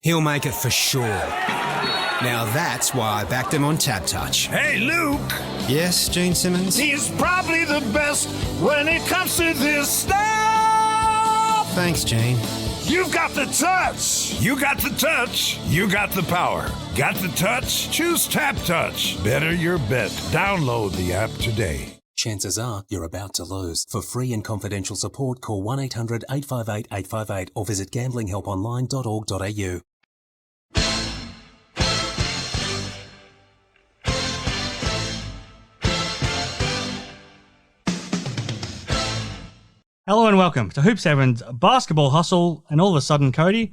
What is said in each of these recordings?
He'll make it for sure. Now that's why I backed him on TABtouch. Hey, Luke! Yes, Gene Simmons? He's probably the best when it comes to this stuff! Thanks, Gene. You've got the touch! You got the touch, you got the power. Got the touch? Choose TABtouch. Better your bet. Download the app today. Chances are you're about to lose. For free and confidential support, call 1-800-858-858 or visit gamblinghelponline.org.au. Hello and welcome to Hoop 7's Basketball Hustle, and all of a sudden, Cody,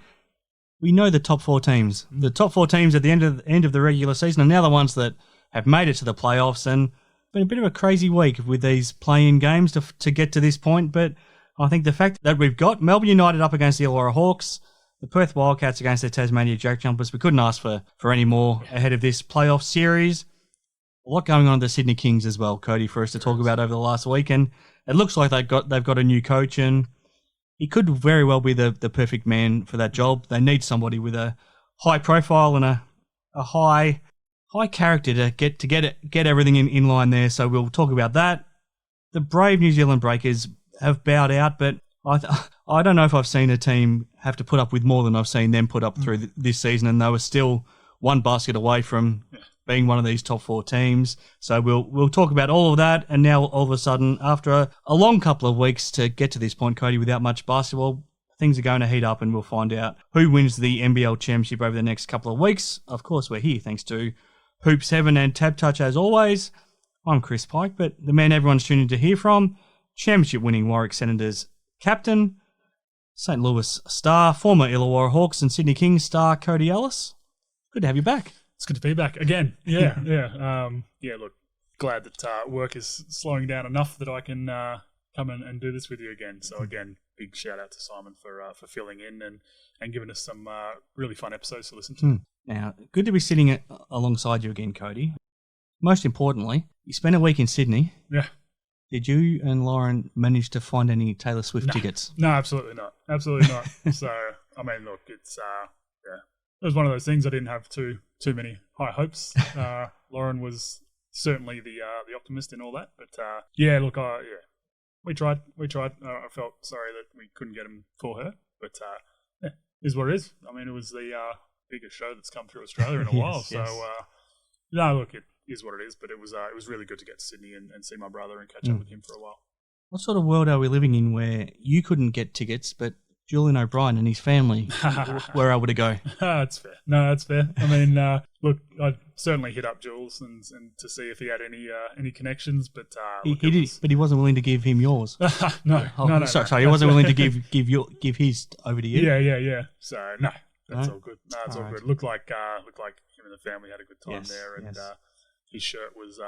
we know the top four teams. The top four teams at the end of the regular season are now the ones that have made it to the playoffs, and it's been a bit of a crazy week with these play-in games to get to this point, but I think the fact that we've got Melbourne United up against the Illawarra Hawks, the Perth Wildcats against the Tasmania JackJumpers, we couldn't ask for any more ahead of this playoff series. A lot going on at the Sydney Kings as well, Cody, for us to talk about over the last week, and it looks like they've got a new coach, and he could very well be the perfect man for that job. They need somebody with a high profile and a high character to get everything in line there. So we'll talk about that. The brave New Zealand Breakers have bowed out, but I don't know if I've seen a team have to put up with more than I've seen them put up through this season, and they were still one basket away from being one of these top four teams. So we'll talk about all of that, and now all of a sudden, after a long couple of weeks to get to this point, Cody, without much basketball, things are going to heat up, and we'll find out who wins the NBL Championship over the next couple of weeks. Of course, we're here thanks to Hoop 7 and TABtouch as always. I'm Chris Pike, but the man everyone's tuning to hear from, championship-winning Warwick Senators captain, St. Louis star, former Illawarra Hawks and Sydney Kings star, Cody Ellis. Good to have you back. It's good to be back again. Yeah. Look, glad that work is slowing down enough that I can come and do this with you again. So again, big shout out to Simon for filling in and giving us some really fun episodes to listen to. Now, good to be sitting alongside you again, Cody. Most importantly, you spent a week in Sydney. Yeah. Did you and Lauren manage to find any Taylor Swift tickets? No, absolutely not. Absolutely not. So, I mean, look, it's it was one of those things. I didn't have too many high hopes. Lauren was certainly the optimist in all that, but we tried. I felt sorry that we couldn't get him for her, but is what it is. I mean, it was the biggest show that's come through Australia in a while. So look, it is what it is. But it was really good to get to Sydney and see my brother and catch up with him for a while. What sort of world are we living in where you couldn't get tickets, but Julian O'Brien and his family were able to go? That's fair. No, that's fair. I mean, look, I certainly hit up Jules and to see if he had any connections, but he did, but he wasn't willing to give him yours. No. Sorry, he wasn't willing to give his over to you. Yeah. So no, that's all good. No, it's all good. Looked like him and the family had a good time there, and his shirt was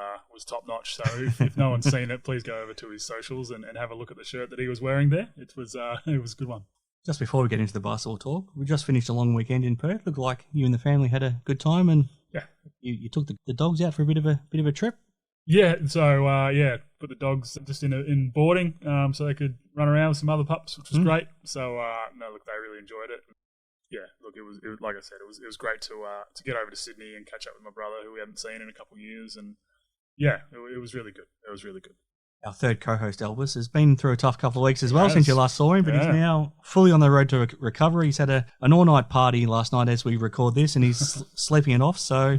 top notch. So if no one's seen it, please go over to his socials and have a look at the shirt that he was wearing there. It was a good one. Just before we get into the basketball talk, we just finished a long weekend in Perth. Looked like you and the family had a good time, and you took the dogs out for a bit of a trip. Yeah, so put the dogs just in boarding, so they could run around with some other pups, which was great. So look, they really enjoyed it. Yeah, look, it was like I said, it was great to get over to Sydney and catch up with my brother, who we haven't seen in a couple of years, and it was really good. It was really good. Our third co-host, Elvis, has been through a tough couple of weeks as well since you last saw him, but he's now fully on the road to recovery. He's had an all-night party last night as we record this, and he's sleeping it off, so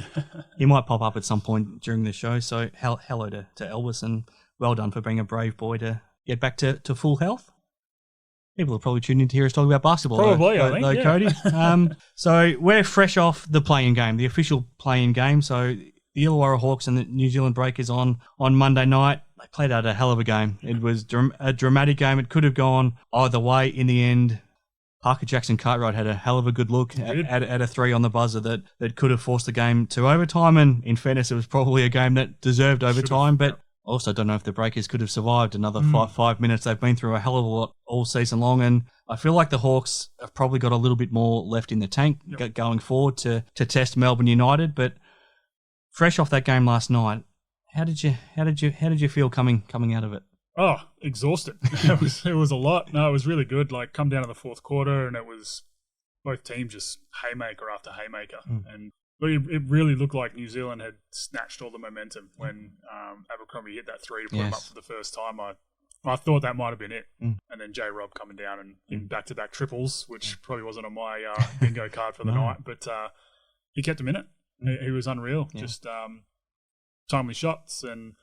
he might pop up at some point during the show. So hello to Elvis, and well done for being a brave boy to get back to full health. People will probably tune in to hear us talk about basketball, I think, Cody. So we're fresh off the play-in game, the official play-in game. So the Illawarra Hawks and the New Zealand Breakers on Monday night. They played out a hell of a game. It was a dramatic game. It could have gone either way in the end. Parker Jackson-Cartwright had a hell of a good look at a three on the buzzer that could have forced the game to overtime. And in fairness, it was probably a game that deserved overtime. But I also don't know if the Breakers could have survived another 5 minutes. They've been through a hell of a lot all season long. And I feel like the Hawks have probably got a little bit more left in the tank going forward to test Melbourne United. But fresh off that game last night, how did you feel coming out of it? Oh, exhausted. It was a lot. No, it was really good. Like, come down to the fourth quarter, and it was both teams just haymaker after haymaker. And it really looked like New Zealand had snatched all the momentum when Abercrombie hit that 3 to put him up for the first time. I thought that might have been it. And then J-Rob coming down and in back-to-back triples, which probably wasn't on my bingo card for the night, but he kept him in it. He was unreal. Just timely shots and,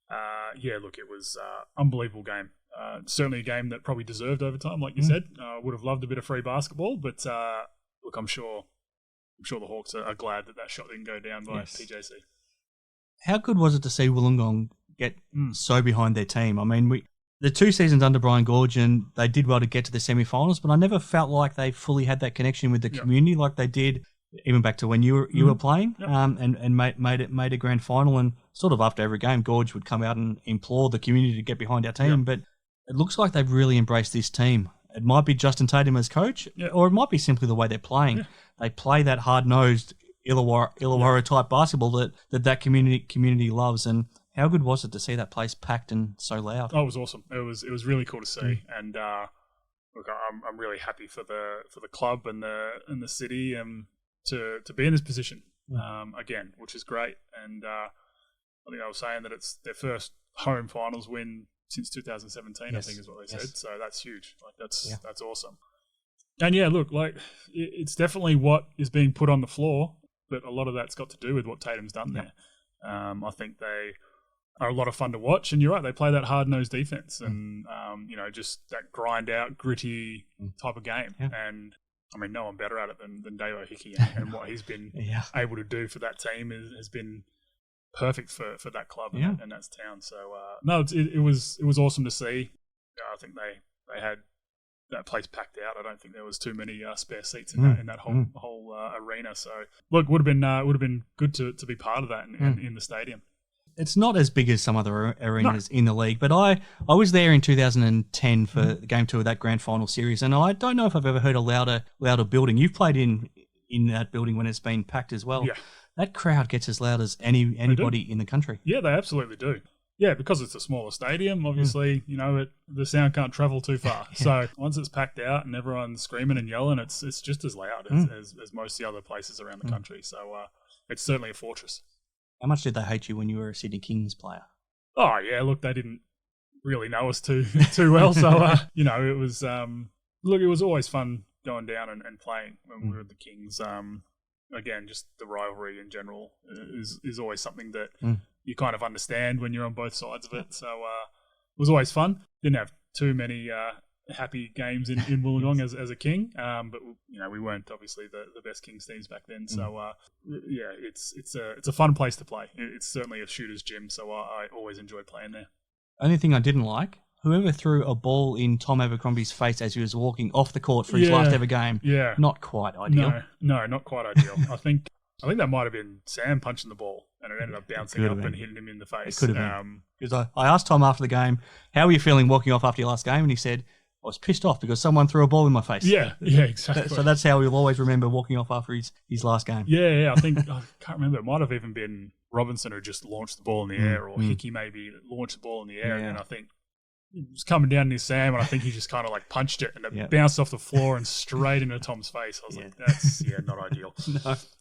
it was unbelievable game. Certainly a game that probably deserved overtime, like you said. Would have loved a bit of free basketball, but I'm sure the Hawks are glad that shot didn't go down by TJC. How good was it to see Wollongong get so behind their team? I mean, the 2 seasons under Brian Goorjian, they did well to get to the semi-finals, but I never felt like they fully had that connection with the community like they did even back to when you were playing, and made a grand final. And sort of after every game, Gorge would come out and implore the community to get behind our team. But it looks like they've really embraced this team. It might be Justin Tatum as coach, or it might be simply the way they're playing. They play that hard-nosed Illawarra type basketball that community loves. And how good was it to see that place packed and so loud? Oh, it was awesome. It was really cool to see. And look, I'm really happy for the club and the city to be in this position again, which is great. And I think I was saying that it's their first home finals win since 2017. I think is what they said. So that's huge. Like that's awesome. And look, like it's definitely what is being put on the floor, but a lot of that's got to do with what Tatum's done there. I think they are a lot of fun to watch, and you're right, they play that hard-nosed defense and just that grind-out, gritty type of game. And I mean, no one better at it than Davo Hickey, and what he's been able to do for that team has been perfect for that club and that town. So it was awesome to see. I think they had that place packed out. I don't think there was too many spare seats in that whole arena. So look, would have been good to be part of that in the stadium. It's not as big as some other arenas in the league, but I was there in 2010 for Game 2 of that grand final series, and I don't know if I've ever heard a louder building. You've played in that building when it's been packed as well. Yeah. That crowd gets as loud as anybody in the country. Yeah, they absolutely do. Yeah, because it's a smaller stadium, obviously, the sound can't travel too far. So once it's packed out and everyone's screaming and yelling, it's just as loud as most of the other places around the country. So it's certainly a fortress. How much did they hate you when you were a Sydney Kings player? Oh, yeah, look, they didn't really know us too well. So, it was, it was always fun going down and playing when we were at the Kings. Again, just the rivalry in general is always something that you kind of understand when you're on both sides of it. So it was always fun. Didn't have too many happy games in Wollongong as a King, but we weren't obviously the best Kings teams back then. So it's a fun place to play. It's certainly a shooter's gym, so I always enjoyed playing there. Only thing I didn't like, whoever threw a ball in Tom Abercrombie's face as he was walking off the court for his last ever game. Yeah, not quite ideal. No, not quite ideal. I think that might have been Sam punching the ball, and it ended up bouncing up and hitting him in the face. It could have been. Because I asked Tom after the game, how were you feeling walking off after your last game? And he said, I was pissed off because someone threw a ball in my face. Yeah, exactly. So that's how he'll always remember walking off after his last game. Yeah, I think, I can't remember, it might have even been Robinson who just launched the ball in the air, or Hickey maybe launched the ball in the air, and then I think it was coming down near Sam, and I think he just kind of like punched it, and it bounced off the floor and straight into Tom's face. I was like, that's not ideal.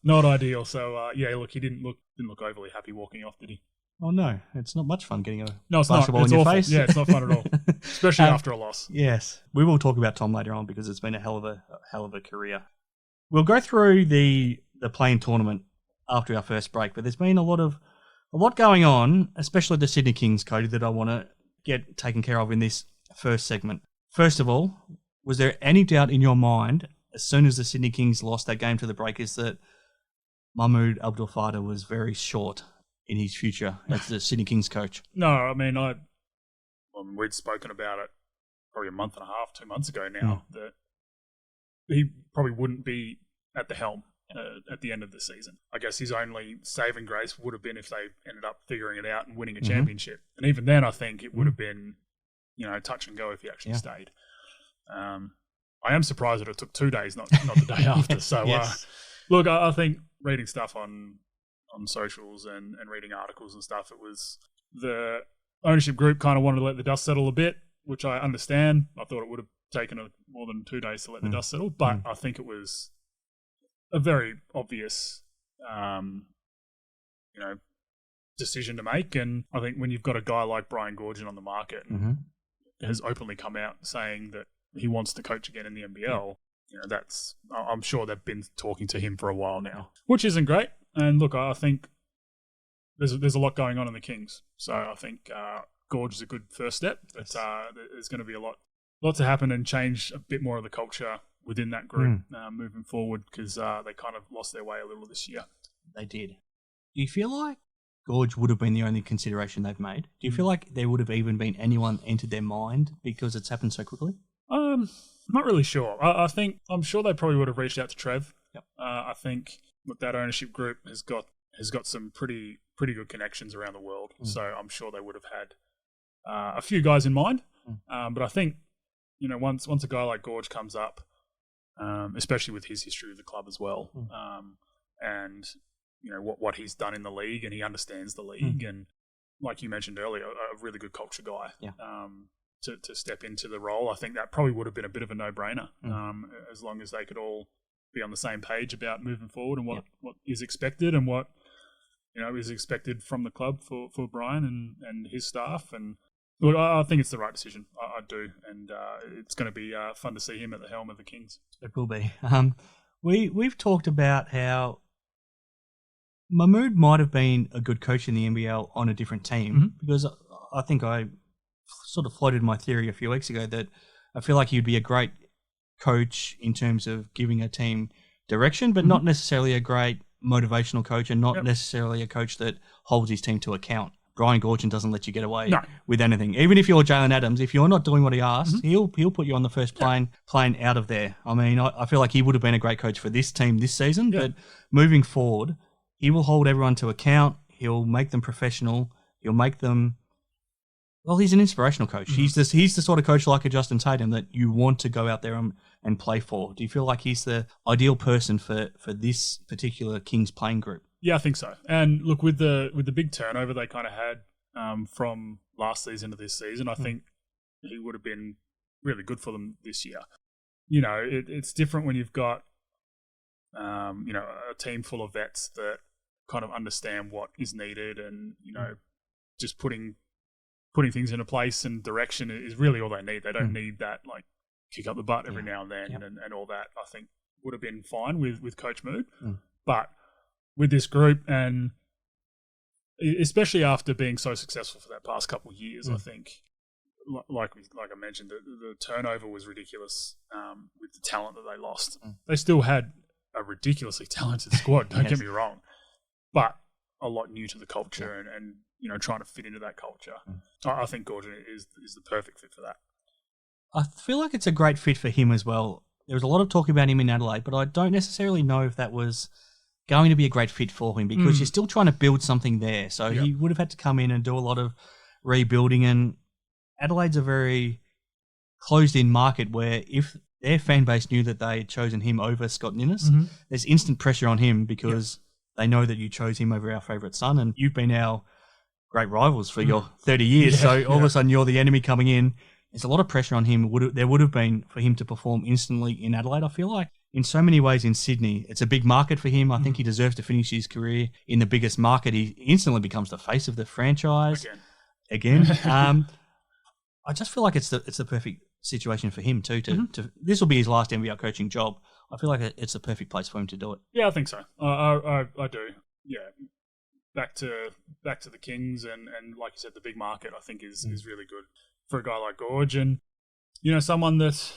Not ideal. So look, he didn't look overly happy walking off, did he? Oh no, it's not much fun getting a basketball in your face. Yeah, it's not fun at all, especially after a loss. Yes, we will talk about Tom later on because it's been a hell of a career. We'll go through the play-in tournament after our first break, but there's been a lot going on, especially the Sydney Kings, Cody, that I want to get taken care of in this first segment. First of all, was there any doubt in your mind as soon as the Sydney Kings lost that game to the Breakers that Mahmoud Abdelfattah was very short in his future as the Sydney Kings coach? No, I mean, we'd spoken about it probably a month and a half, 2 months ago now, that he probably wouldn't be at the helm at the end of the season. I guess his only saving grace would have been if they ended up figuring it out and winning a championship. And even then, I think it would have been, touch and go if he actually stayed. I am surprised that it took 2 days, not the day after. So, look, I think reading stuff on socials and reading articles and stuff, it was the ownership group kind of wanted to let the dust settle a bit, which I understand. I thought it would have taken more than 2 days to let the dust settle, but I think it was a very obvious, decision to make. And I think when you've got a guy like Brian Goorjian on the market, has openly come out saying that he wants to coach again in the NBL, I'm sure they've been talking to him for a while now, which isn't great. And look, I think there's a lot going on in the Kings, so I think Gorge is a good first step. But there's going to be a lot to happen and change a bit more of the culture within that group moving forward, because they kind of lost their way a little this year. They did. Do you feel like Gorge would have been the only consideration they've made? Do you feel like there would have even been anyone entered their mind because it's happened so quickly? I'm not really sure. I'm sure they probably would have reached out to Trev. Yep. I think that ownership group has got some pretty good connections around the world. So I'm sure they would have had a few guys in mind. But I think, once a guy like Gorge comes up, especially with his history with the club as well, and what he's done in the league, and he understands the league, and like you mentioned earlier, a really good culture guy. Yeah. To step into the role, I think that probably would have been a bit of a no-brainer, as long as they could all be on the same page about moving forward and what is expected and what is expected from the club for Brian and his staff. And look, I think it's the right decision. I do, and it's going to be fun to see him at the helm of the Kings. It will be. We've talked about how Mahmoud might have been a good coach in the NBL on a different team, because I think I sort of floated my theory a few weeks ago that I feel like he'd be a great coach in terms of giving a team direction, but not necessarily a great motivational coach, and not necessarily a coach that holds his team to account. Brian Goorjian doesn't let you get away with anything. Even if you're Jalen Adams, if you're not doing what he asks, he'll put you on the first plane out of there. I mean, I feel like he would have been a great coach for this team this season, but moving forward, he will hold everyone to account. He'll make them professional. He'll make them... Well, he's an inspirational coach. He's the sort of coach like a Justin Tatum that you want to go out there and play for. Do you feel like he's the ideal person for this particular Kings playing group? Yeah, I think so. And look, with the big turnover they kind of had from last season to this season, I think he would have been really good for them this year. It's different when you've got a team full of vets that kind of understand what is needed, and just putting things into place and direction is really all they need. They don't need that kick up the butt every now and then and all that. I think would have been fine with Coach Mood, but with this group, and especially after being so successful for that past couple of years, I think, like I mentioned, the turnover was ridiculous with the talent that they lost. They still had a ridiculously talented squad, don't get me wrong, but a lot new to the culture and trying to fit into that culture. I think Goorjian is the perfect fit for that. I feel like it's a great fit for him as well. There was a lot of talk about him in Adelaide, but I don't necessarily know if that was going to be a great fit for him, because you're still trying to build something there. So he would have had to come in and do a lot of rebuilding, and Adelaide's a very closed-in market where if their fan base knew that they had chosen him over Scott Ninnis, there's instant pressure on him because they know that you chose him over our favourite son, and you've been our great rivals for your 30 years. So all of a sudden you're the enemy coming in. There's a lot of pressure on him. There would have been for him to perform instantly in Adelaide. I feel like in so many ways in Sydney, it's a big market for him. I think he deserves to finish his career in the biggest market. He instantly becomes the face of the franchise again. I just feel like it's the perfect situation for him too. This will be his last NBL coaching job. I feel like it's the perfect place for him to do it. Yeah, I think so. I do. Yeah, back to the Kings, and like you said, the big market I think is really good for a guy like Gorge, and someone that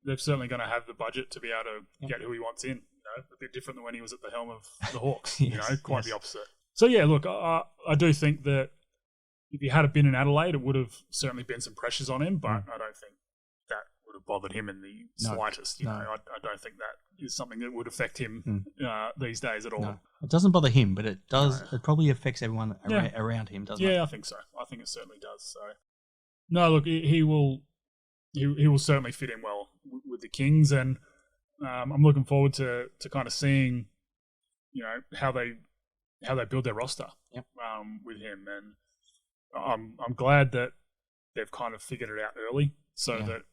they're certainly going to have the budget to be able to get who he wants in. A bit different than when he was at the helm of the Hawks. Quite the opposite. So yeah, look, I do think that if he had been in Adelaide, it would have certainly been some pressures on him, but I don't think that would have bothered him in the slightest. I don't think that is something that would affect him these days at all. No. It doesn't bother him, but it does. No. It probably affects everyone around him, doesn't it? Yeah, I think so. I think it certainly does. So, no, look, he will certainly fit in well with the Kings, and I'm looking forward to kind of seeing, how they build their roster with him, and I'm glad that they've kind of figured it out early, so that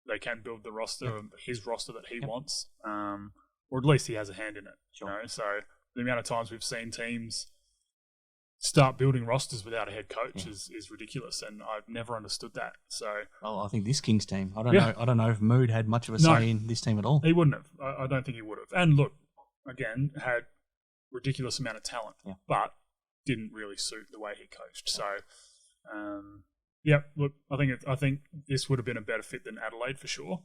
they can build the roster, his roster that he wants, or at least he has a hand in it. Sure. You know? So the amount of times we've seen teams start building rosters without a head coach is ridiculous, and I've never understood that. So, I think this Kings team, I don't know if Mood had much of a say in this team at all. He wouldn't have. I don't think he would have. And look, again, had ridiculous amount of talent, but didn't really suit the way he coached. So, look, I think this would have been a better fit than Adelaide for sure.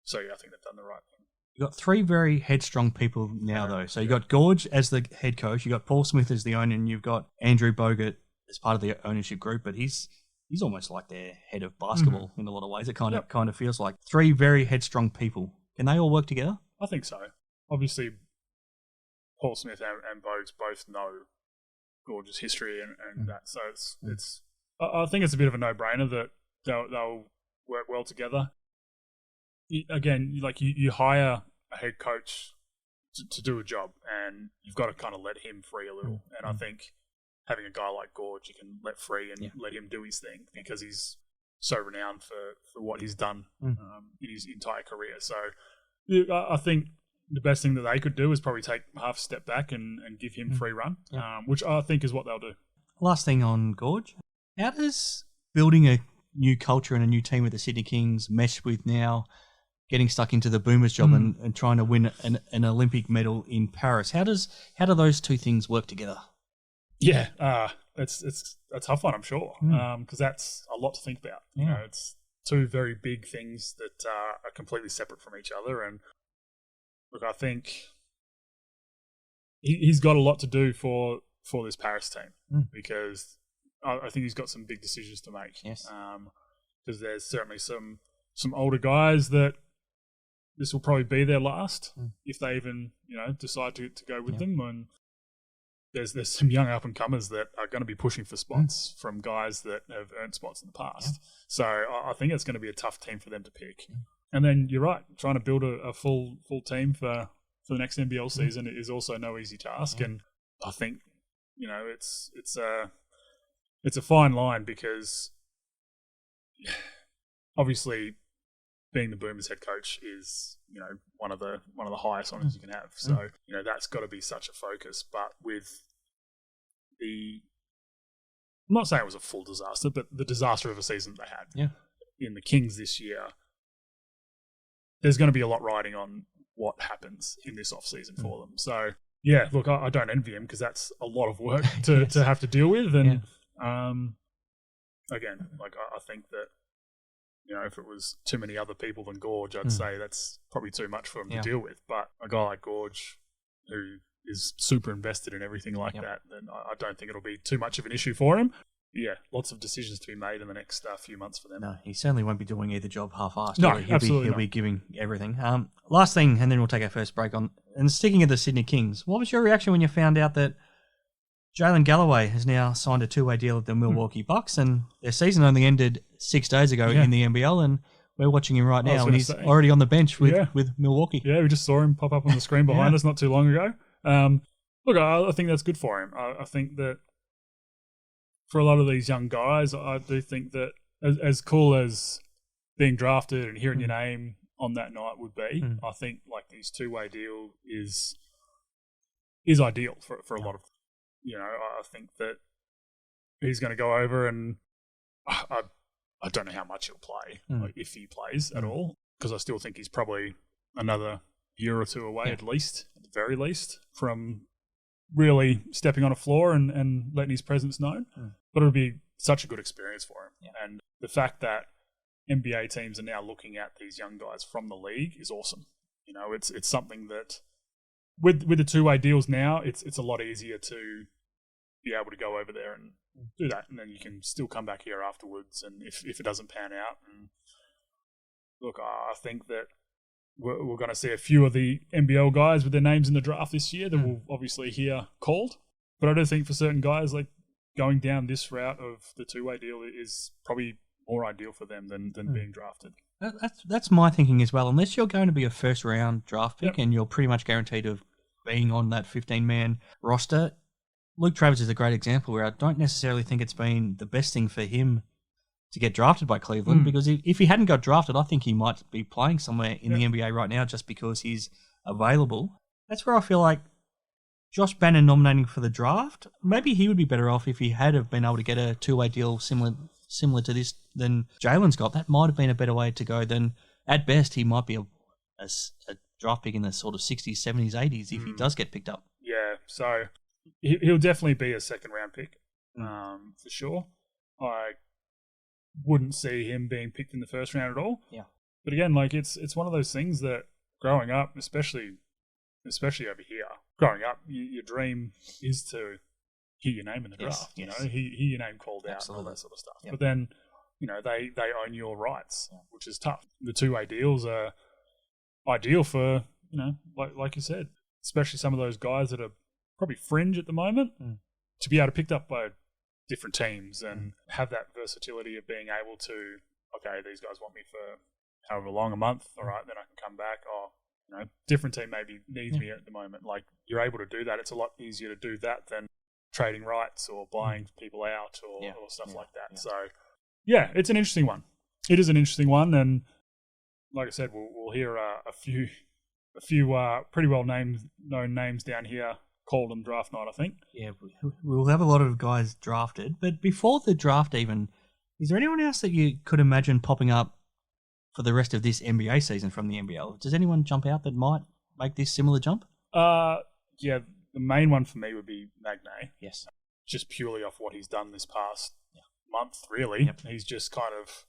So I think they've done the right thing. You've got three very headstrong people now, though. So you've got Gorge as the head coach, you've got Paul Smith as the owner, and you've got Andrew Bogut as part of the ownership group, but he's almost like their head of basketball in a lot of ways. It kind of feels like three very headstrong people. Can they all work together? I think so. Obviously, Paul Smith and Bogues both know Gorge's history and that, so it's. I think it's a bit of a no-brainer that they'll work well together. Again, you hire a head coach to do a job, and you've got to kind of let him free a little. And I think having a guy like Gorge, you can let free and let him do his thing because he's so renowned for what he's done in his entire career. So I think the best thing that they could do is probably take half a step back and give him free run, which I think is what they'll do. Last thing on Gorge, how does building a new culture and a new team with the Sydney Kings mesh with now getting stuck into the Boomers job and trying to win an Olympic medal in Paris? How do those two things work together? Yeah, it's a tough one, I'm sure, because that's a lot to think about. You know, it's two very big things that are completely separate from each other. And look, I think he's got a lot to do for this Paris team because I think he's got some big decisions to make. Yes, because there's certainly some older guys that this will probably be their last if they even decide to go with them. And there's some young up and comers that are going to be pushing for spots from guys that have earned spots in the past. So I think it's going to be a tough team for them to pick. And then you're right, trying to build a full team for the next NBL season is also no easy task. And I think it's a fine line because obviously being the Boomers head coach is, one of the highest honors you can have. So, that's got to be such a focus. But with I'm not saying it was a full disaster, but the disaster of a season they had in the Kings this year, there's going to be a lot riding on what happens in this off season for them. So, look, I don't envy him because that's a lot of work to have to deal with. And again, I think that, if it was too many other people than Gorge, I'd say that's probably too much for him to deal with. But a guy like Gorge, who is super invested in everything like that, then I don't think it'll be too much of an issue for him. Yeah, lots of decisions to be made in the next few months for them. No, he certainly won't be doing either job half-assed. No, he'll be giving everything. Last thing, and then we'll take our first break on. And sticking at the Sydney Kings, what was your reaction when you found out that Jaylin Galloway has now signed a two-way deal with the Milwaukee Bucks, and their season only ended 6 days ago in the NBL, and we're watching him right now, and he's already on the bench with Milwaukee. Yeah, we just saw him pop up on the screen behind us not too long ago. Look, I think that's good for him. I think that for a lot of these young guys, I do think that as cool as being drafted and hearing your name on that night would be, I think this two-way deal is ideal for a lot of. I think that he's going to go over, and I don't know how much he'll play, if he plays at all, because I still think he's probably another year or two away at least, at the very least, from really stepping on a floor and letting his presence known. But it'll be such a good experience for him. And the fact that NBA teams are now looking at these young guys from the league is awesome. It's something that with the two-way deals now, it's a lot easier to be able to go over there and do that, and then you can still come back here afterwards. And if it doesn't pan out, and look, I think that we're going to see a few of the NBL guys with their names in the draft this year that we'll obviously hear called. But I do think for certain guys, going down this route of the two-way deal is probably more ideal for them than being drafted. That's my thinking as well. Unless you're going to be a first-round draft pick and you're pretty much guaranteed of being on that 15-man roster, Luke Travers is a great example where I don't necessarily think it's been the best thing for him to get drafted by Cleveland, because if he hadn't got drafted, I think he might be playing somewhere in the NBA right now just because he's available. That's where I feel like Josh Bannon nominating for the draft, maybe he would be better off if he had have been able to get a two-way deal similar to this than Jaylin's got. That might have been a better way to go than, at best, he might be a draft pick in the sort of 60s, 70s, 80s if he does get picked up. Yeah, so he'll definitely be a second-round pick, for sure. I wouldn't see him being picked in the first round at all. Yeah. But again, like it's one of those things that growing up, especially over here, growing up, your dream is to hear your name in the draft. You know, hear your name called out and all that sort of stuff. Yep. But then, you know, they own your rights, which is tough. The two-way deals are ideal for, you know, like you said, especially some of those guys that are probably fringe at the moment, to be able to pick up by different teams and have that versatility of being able to, okay, these guys want me for however long, a month, all right, then I can come back. Or, you know, different team maybe needs me at the moment. Like, you're able to do that. It's a lot easier to do that than trading rights or buying people out or stuff like that. Yeah. So, yeah, it's an interesting one. It is an interesting one, and like I said, we'll hear a few pretty well known names down here called on draft night, I think. Yeah, we'll have a lot of guys drafted. But before the draft even, is there anyone else that you could imagine popping up for the rest of this NBA season from the NBL? Does anyone jump out that might make this similar jump? Yeah, the main one for me would be Magnay. Yes. Just purely off what he's done this past month, really. Yep. He's just kind of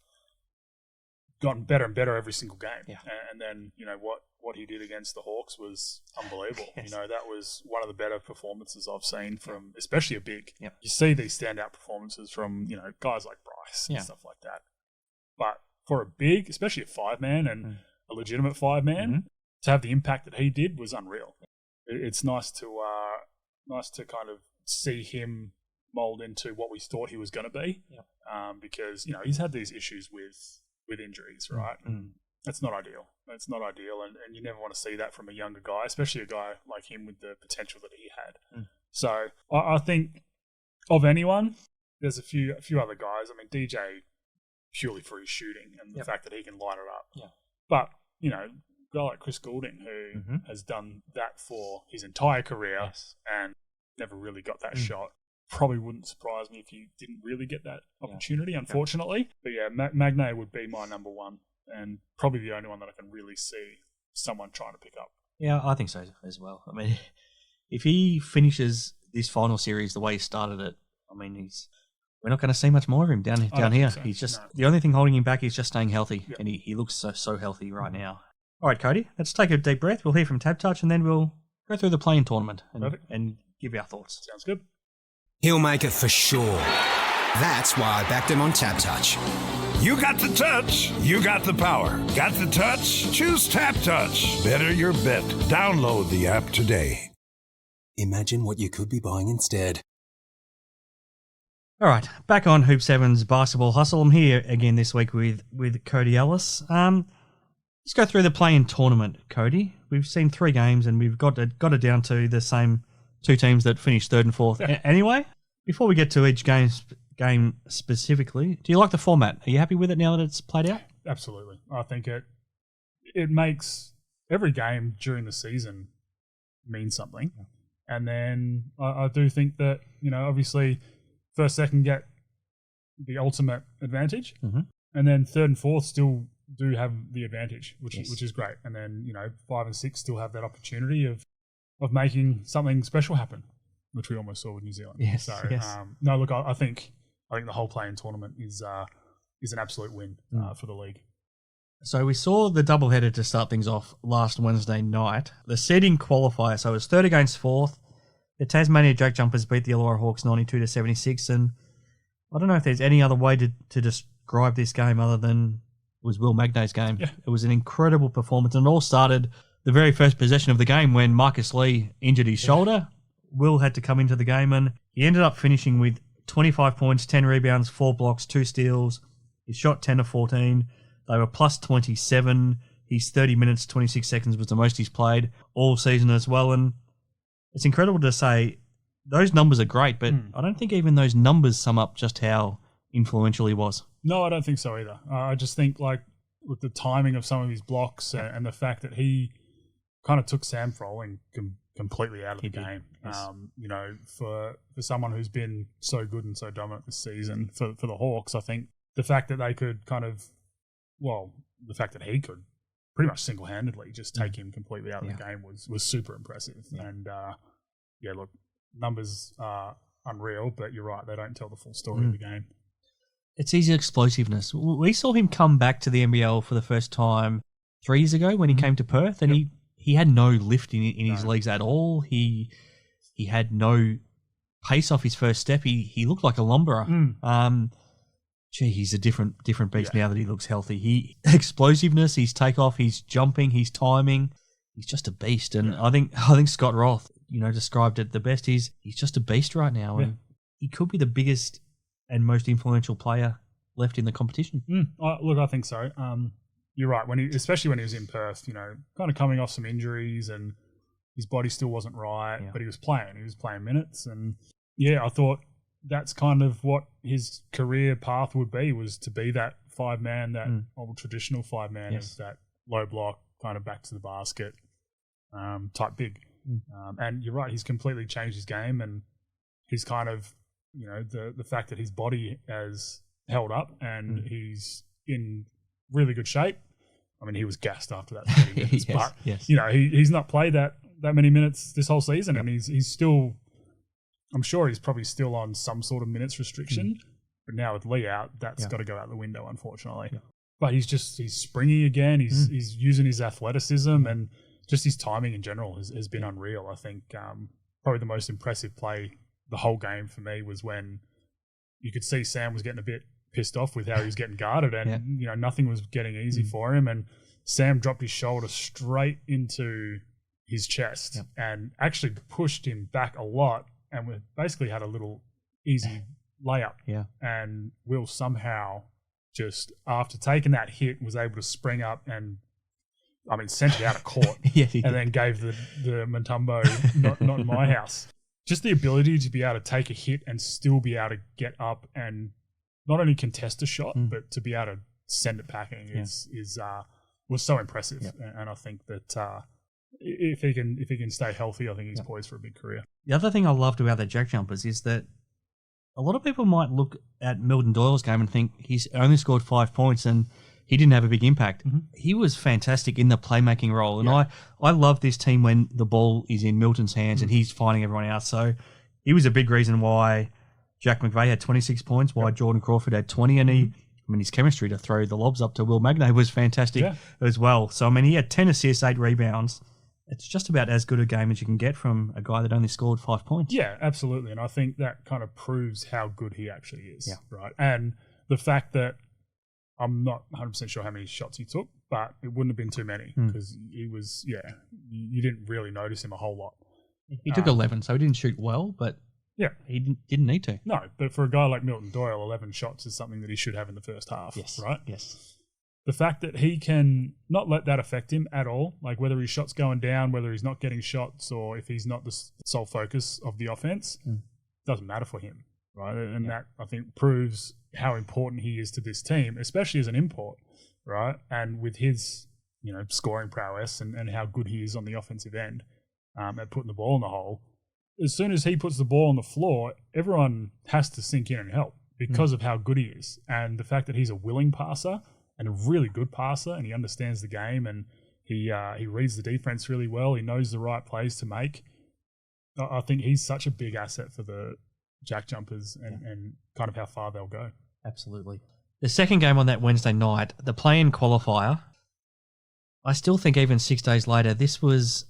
gotten better and better every single game. Yeah. And then, you know, what he did against the Hawks was unbelievable. Yes. You know, that was one of the better performances I've seen from, especially a big. Yep. You see these standout performances from, you know, guys like Bryce and stuff like that. But for a big, especially a 5-man and a legitimate 5-man, to have the impact that he did was unreal. It's nice to kind of see him mold into what we thought he was going to be. Yep. Because, you know, he's had these issues with injuries, right? And that's not ideal. It's not ideal, and you never want to see that from a younger guy, especially a guy like him with the potential that he had. So I think of anyone, there's a few other guys. I mean, DJ purely for his shooting and the fact that he can light it up. Yeah. But, you know, a guy like Chris Goulding, who has done that for his entire career and never really got that shot. Probably wouldn't surprise me if he didn't really get that opportunity, unfortunately. But yeah, Magnay would be my number one, and probably the only one that I can really see someone trying to pick up. Yeah, I think so as well. I mean, if he finishes this final series the way he started it, I mean, we're not going to see much more of him down here. So. He's just the only thing holding him back is just staying healthy, and he looks so healthy right now. All right, Cody, let's take a deep breath. We'll hear from TABtouch, and then we'll go through the play-in tournament and give our thoughts. Sounds good. He'll make it for sure. That's why I backed him on TABtouch. You got the touch. You got the power. Got the touch? Choose TABtouch. Better your bet. Download the app today. Imagine what you could be buying instead. All right, back on Hoop 7's Basketball Hustle. I'm here again this week with Cody Ellis. Let's go through the play-in tournament, Cody. We've seen 3 games and we've got it down to the same 2 teams that finished 3rd and 4th. Yeah. Anyway, before we get to each game specifically, do you like the format? Are you happy with it now that it's played out? Absolutely. I think it makes every game during the season mean something. Yeah. And then I do think that, you know, obviously first, second get the ultimate advantage. And then 3rd and 4th still do have the advantage, which is great. And then, you know, 5 and 6 still have that opportunity of making something special happen, which we almost saw with New Zealand. Yes. So, no, look, I think the whole play-in tournament is an absolute win for the league. So we saw the doubleheader to start things off last Wednesday night. The seeding qualifier, so it was 3rd against 4th. The Tasmania JackJumpers beat the Illawarra Hawks 92-76, and I don't know if there's any other way to describe this game other than it was Will Magnay's game. Yeah. It was an incredible performance, and it all started the very first possession of the game when Marcus Lee injured his shoulder. Will had to come into the game, and he ended up finishing with 25 points, 10 rebounds, 4 blocks, 2 steals. He shot 10 of 14. They were plus 27. His 30 minutes, 26 seconds was the most he's played all season as well. And it's incredible to say those numbers are great, but I don't think even those numbers sum up just how influential he was. No, I don't think so either. I just think like with the timing of some of his blocks and the fact that he kind of took Sam Froling completely out of the game. Yes. You know, for someone who's been so good and so dominant this season for the Hawks, I think the fact that they could the fact that he could pretty much single-handedly just take him completely out of the game was super impressive. Yeah. And look, numbers are unreal, but you're right, they don't tell the full story of the game. It's his explosiveness. We saw him come back to the NBL for the first time 3 years ago when he came to Perth, and he had no lift in his legs at all. He had no pace off his first step. He looked like a lumberer. He's a different beast now that he looks healthy. Explosiveness, his takeoff, his jumping, his timing. He's just a beast. And I think Scott Roth, described it the best. He's just a beast right now, and he could be the biggest and most influential player left in the competition. Look, I think so. You're right. Especially when he was in Perth, kind of coming off some injuries and his body still wasn't right, but he was playing. He was playing minutes, and I thought that's kind of what his career path would be, was to be that 5-man, that old traditional 5-man, is that low block, kind of back to the basket type big. And you're right, he's completely changed his game, and he's kind of, the fact that his body has held up and he's in really good shape. I mean, he was gassed after that 30 minutes, but he's not played that many minutes this whole season, and he's still. I'm sure he's probably still on some sort of minutes restriction, but now with Lee out, that's got to go out the window, unfortunately. But he's springy again. He's using his athleticism and just his timing in general has been unreal. I think probably the most impressive play the whole game for me was when you could see Sam was getting a bit pissed off with how he was getting guarded, and nothing was getting easy for him, and Sam dropped his shoulder straight into his chest and actually pushed him back a lot, and we basically had a little easy layup. And Will somehow just, after taking that hit, was able to spring up and, sent it out of court and then gave the Mutombo, not in my house. Just the ability to be able to take a hit and still be able to get up and not only contest a shot, but to be able to send it packing was so impressive. And I think that if he can stay healthy, I think he's poised for a big career. The other thing I loved about the JackJumpers is that a lot of people might look at Milton Doyle's game and think he's only scored 5 points and he didn't have a big impact. He was fantastic in the playmaking role. And I love this team when the ball is in Milton's hands and he's finding everyone out. So he was a big reason why Jack McVeigh had 26 points, why Jordan Crawford had 20, and his chemistry to throw the lobs up to Will Magnay was fantastic as well. So, he had 10 assists, 8 rebounds. It's just about as good a game as you can get from a guy that only scored 5 points. Yeah, absolutely. And I think that kind of proves how good he actually is, right? And the fact that I'm not 100% sure how many shots he took, but it wouldn't have been too many because he was, you didn't really notice him a whole lot. He took 11, so he didn't shoot well, but he didn't need to. No, but for a guy like Milton Doyle, 11 shots is something that he should have in the first half, right? Yes. The fact that he can not let that affect him at all, like whether his shot's going down, whether he's not getting shots, or if he's not the sole focus of the offense, doesn't matter for him, right? And that, I think, proves how important he is to this team, especially as an import, right? And with his, scoring prowess and how good he is on the offensive end at putting the ball in the hole. As soon as he puts the ball on the floor, everyone has to sink in and help because of how good he is. And the fact that he's a willing passer and a really good passer, and he understands the game, and he reads the defense really well. He knows the right plays to make. I think he's such a big asset for the JackJumpers and kind of how far they'll go. Absolutely. The second game on that Wednesday night, the play-in qualifier, I still think even 6 days later, this was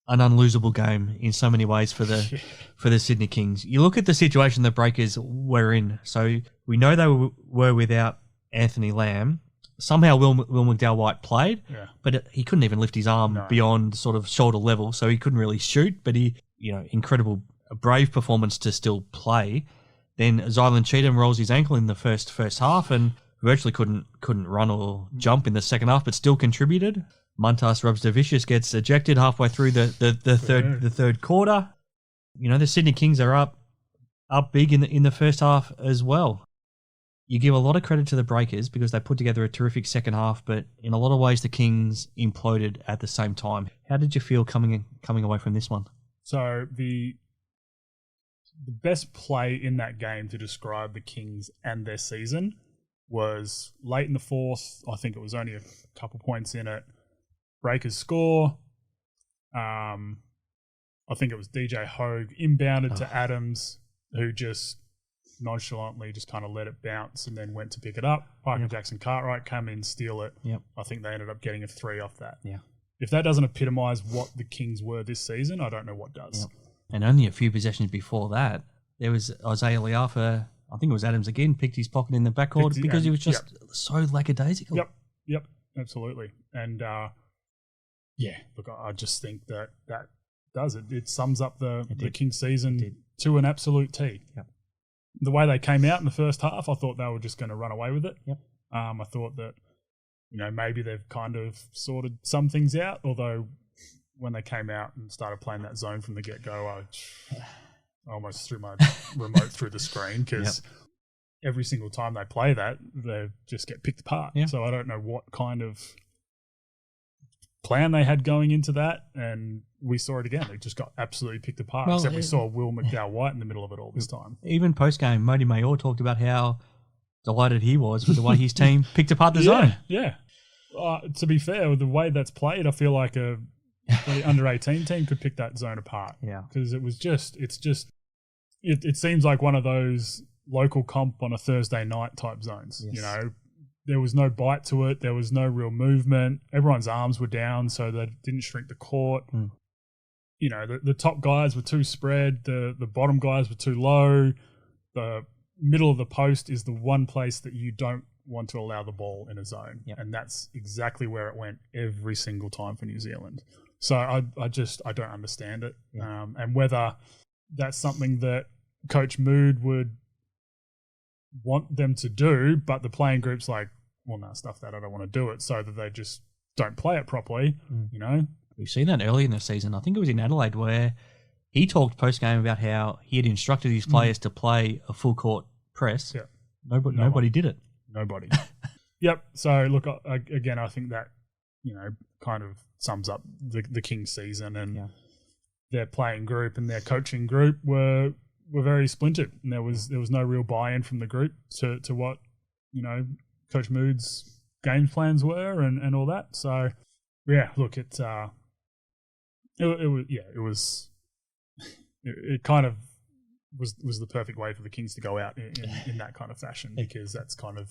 an unlosable game in so many ways for the Sydney Kings. You look at the situation the Breakers were in. So we know they were without Anthony Lamb. Somehow Will McDowell-White played, but he couldn't even lift his arm beyond sort of shoulder level, so he couldn't really shoot, but he, incredible, brave performance to still play. Then Zylan Cheatham rolls his ankle in the first half and virtually couldn't run or jump in the second half, but still contributed. Muntas Robs-Davicius gets ejected halfway through the third quarter. The Sydney Kings are up big in the first half as well. you give a lot of credit to the Breakers because they put together a terrific second half, but in a lot of ways the Kings imploded at the same time. How did you feel coming away from this one? So the best play in that game to describe the Kings and their season was late in the fourth. I think it was only a couple points in it. Breakers score. I think it was DJ Hogue inbounded to Adams, who just nonchalantly just kind of let it bounce and then went to pick it up. Parker Jackson Cartwright came in, steal it. Yep. I think they ended up getting a 3 off that. Yeah. If that doesn't epitomise what the Kings were this season, I don't know what does. Yep. And only a few possessions before that, there was Isaiah Liafa, I think it was Adams again, picked his pocket in the backcourt because he was just so lackadaisical. Yep, absolutely. And look, I just think that does it. It sums up the Kings season to an absolute T. Yep. The way they came out in the first half, I thought they were just going to run away with it. Yep. I thought that, maybe they've kind of sorted some things out, although when they came out and started playing that zone from the get-go, I almost threw my remote through the screen because every single time they play that, they just get picked apart. Yeah. So I don't know what kind of plan they had going into that, and we saw it again. They just got absolutely picked apart, except we saw Will McDowell-White in the middle of it all this time. Even post-game, Modi Mayor talked about how delighted he was with the way his team picked apart the zone. Yeah. To be fair, with the way that's played, I feel like the under-18 team could pick that zone apart. Yeah. Because it seems like one of those local comp on a Thursday night type zones. Yes. There was no bite to it. There was no real movement. Everyone's arms were down, so they didn't shrink the court. Mm. The top guys were too spread. The bottom guys were too low. The middle of the post is the one place that you don't want to allow the ball in a zone. Yep. And that's exactly where it went every single time for New Zealand. So I don't understand it. Yeah. And whether that's something that Coach Mood would want them to do, but the playing group's like, well, no, stuff that, I don't want to do it, so that they just don't play it properly, We've seen that early in the season. I think it was in Adelaide where he talked post-game about how he had instructed his players to play a full-court press. Yeah. Nobody did it. Nobody. Yep. So, look, again, I think that, kind of sums up the Kings season, and their playing group and their coaching group were very splintered, and there was no real buy-in from the group to what, Coach Mood's game plans were and all that. So, yeah, look, it kind of was the perfect way for the Kings to go out in that kind of fashion, because that's kind of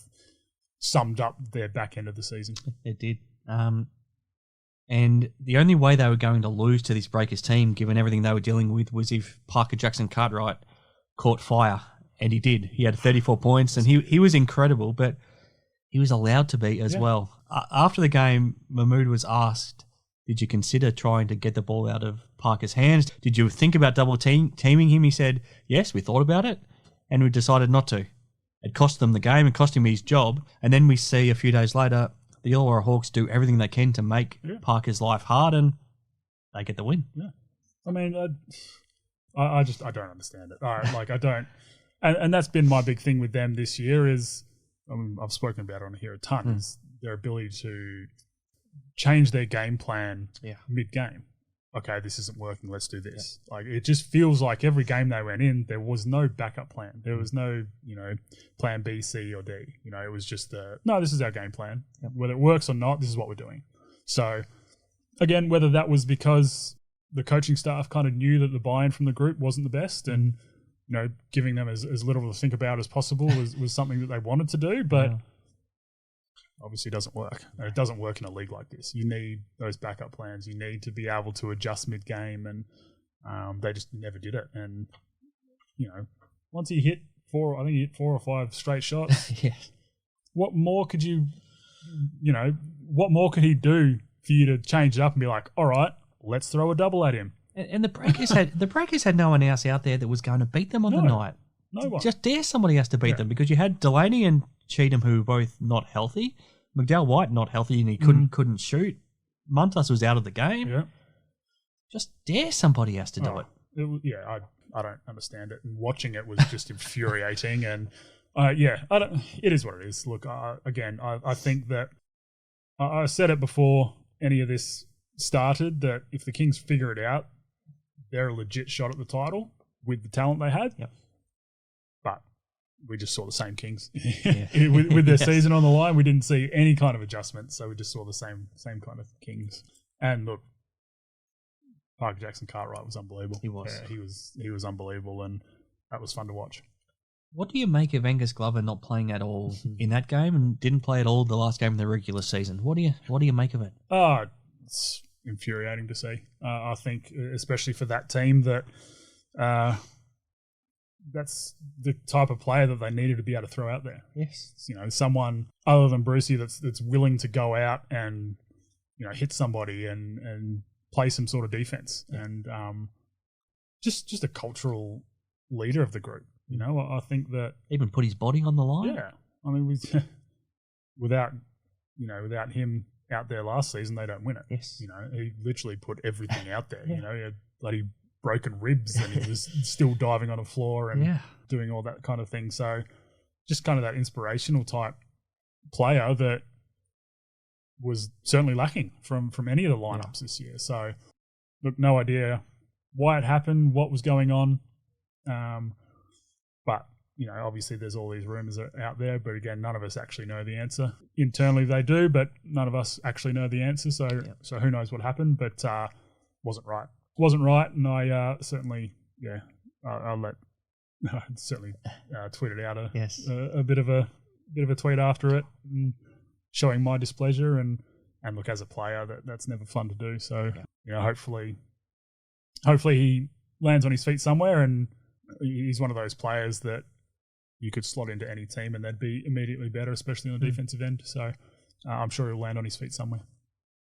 summed up their back end of the season. It did. And the only way they were going to lose to this Breakers team, given everything they were dealing with, was if Parker Jackson Cartwright caught fire. And he did. He had 34 points, and he was incredible, but he was allowed to be as well. After the game, Mahmoud was asked, did you consider trying to get the ball out of Parker's hands? Did you think about double teaming him? He said, yes, we thought about it, and we decided not to. It cost them the game, it cost him his job, and then we see a few days later, the Illawarra Hawks do everything they can to make Parker's life hard, and they get the win. Yeah. I mean, I don't understand it. I don't. And that's been my big thing with them this year is, I've spoken about it on here a ton, is their ability to change their game plan mid-game. Okay, this isn't working, let's do this. Like, it just feels like every game they went in, there was no backup plan. There was no, plan B, C, or D. It was just no, this is our game plan. Yep. Whether it works or not, this is what we're doing. So, again, whether that was because the coaching staff kind of knew that the buy-in from the group wasn't the best, and giving them as little to think about as possible was something that they wanted to do, but obviously it doesn't work. And it doesn't work in a league like this. You need those backup plans. You need to be able to adjust mid-game, and they just never did it. And, once he hit four or five straight shots, what more could what more could he do for you to change it up and be like, all right, let's throw a double at him? And the Breakers had no one else out there that was going to beat them on the night. No one. Just dare somebody else to beat them, because you had Delaney and Cheatham who were both not healthy. McDowell-White not healthy, and he couldn't shoot. Muntas was out of the game. Yeah. Just dare somebody else to do it. I don't understand it. And watching it was just infuriating. And Yeah, it is what it is. Look, again, I think that I said it before any of this started that if the Kings figure it out, they're a legit shot at the title with the talent they had. Yep. But we just saw the same Kings Yeah. with their season on the line. We didn't see any kind of adjustment, so we just saw the same kind of Kings. And look, Parker Jackson-Cartwright was unbelievable. He was. Yeah, he was unbelievable, and that was fun to watch. What do you make of Angus Glover not playing at all in that game and didn't play at all the last game of the regular season? What do you make of it? It's infuriating to see. I think, especially for that team, that that's the type of player that they needed to be able to throw out there. Yes. Someone other than Brucey that's willing to go out and hit somebody and play some sort of defense and just a cultural leader of the group. I think that Even put his body on the line? yeah. I mean, without him out there last season, they don't win it. Yes. He literally put everything out there. Yeah. He had bloody broken ribs and he was still diving on the floor and doing all that kind of thing. So just kind of that inspirational type player that was certainly lacking from any of the lineups this year. So look, no idea why it happened, what was going on. But obviously there's all these rumors out there, but again, none of us actually know the answer. Internally they do, but none of us actually know the answer. So who knows what happened, but wasn't right. And I certainly, I'll certainly tweeted out a bit of a tweet after it, and showing my displeasure and look, as a player, that's never fun to do. So hopefully he lands on his feet somewhere, and he's one of those players that you could slot into any team and they'd be immediately better, especially on the defensive end. So I'm sure he'll land on his feet somewhere.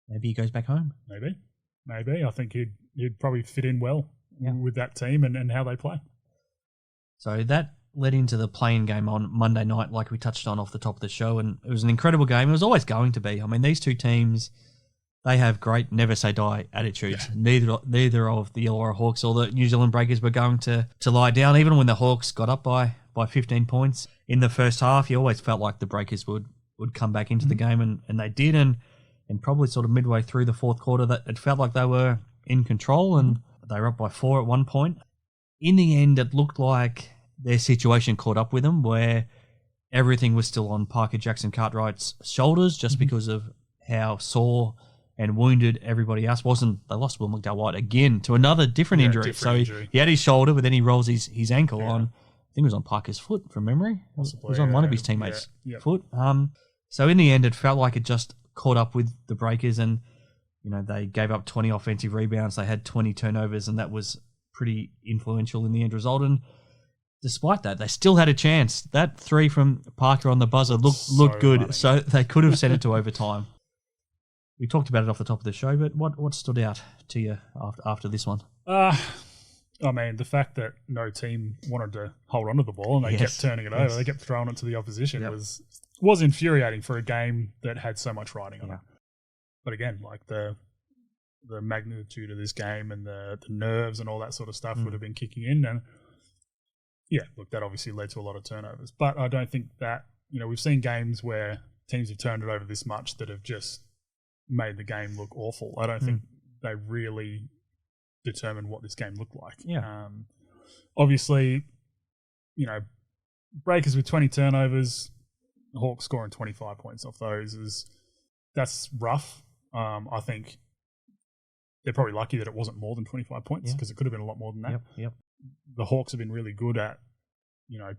Maybe he goes back home. Maybe. I think he'd probably fit in well with that team and how they play. So that led into the play-in game on Monday night, like we touched on off the top of the show, and it was an incredible game. It was always going to be. I mean, these two teams, they have great never-say-die attitudes. Yeah. Neither of the Illawarra Hawks or the New Zealand Breakers were going to lie down. Even when the Hawks got up by 15 points in the first half, you always felt like the Breakers would come back into the game, and they did. And probably sort of midway through the fourth quarter, that it felt like they were in control, and they were up by 4 at one point. In the end, it looked like their situation caught up with them, where everything was still on Parker Jackson-Cartwright's shoulders just because of how sore and wounded everybody else wasn't. They lost Will McDowell-White again to another different injury. He had his shoulder, but then he rolls his ankle on. I think it was on Parker's foot from memory. Possibly, it was on one of his teammates' foot. So in the end, it felt like it just caught up with the Breakers, and they gave up 20 offensive rebounds. They had 20 turnovers, and that was pretty influential in the end result. And despite that, they still had a chance. That three from Parker on the buzzer looked good, money. So they could have sent it to overtime. We talked about it off the top of the show, but what stood out to you after this one? I mean, the fact that no team wanted to hold on to the ball and they kept turning it over, they kept throwing it to the opposition was infuriating for a game that had so much riding on it. But again, like the magnitude of this game and the nerves and all that sort of stuff would have been kicking in. And look, that obviously led to a lot of turnovers. But I don't think that, we've seen games where teams have turned it over this much that have just made the game look awful. I don't think they really determined what this game looked like. Obviously, Breakers with 20 turnovers, Hawks scoring 25 points off those that's rough. I think they're probably lucky that it wasn't more than 25 points because it could have been a lot more than that. The Hawks have been really good at,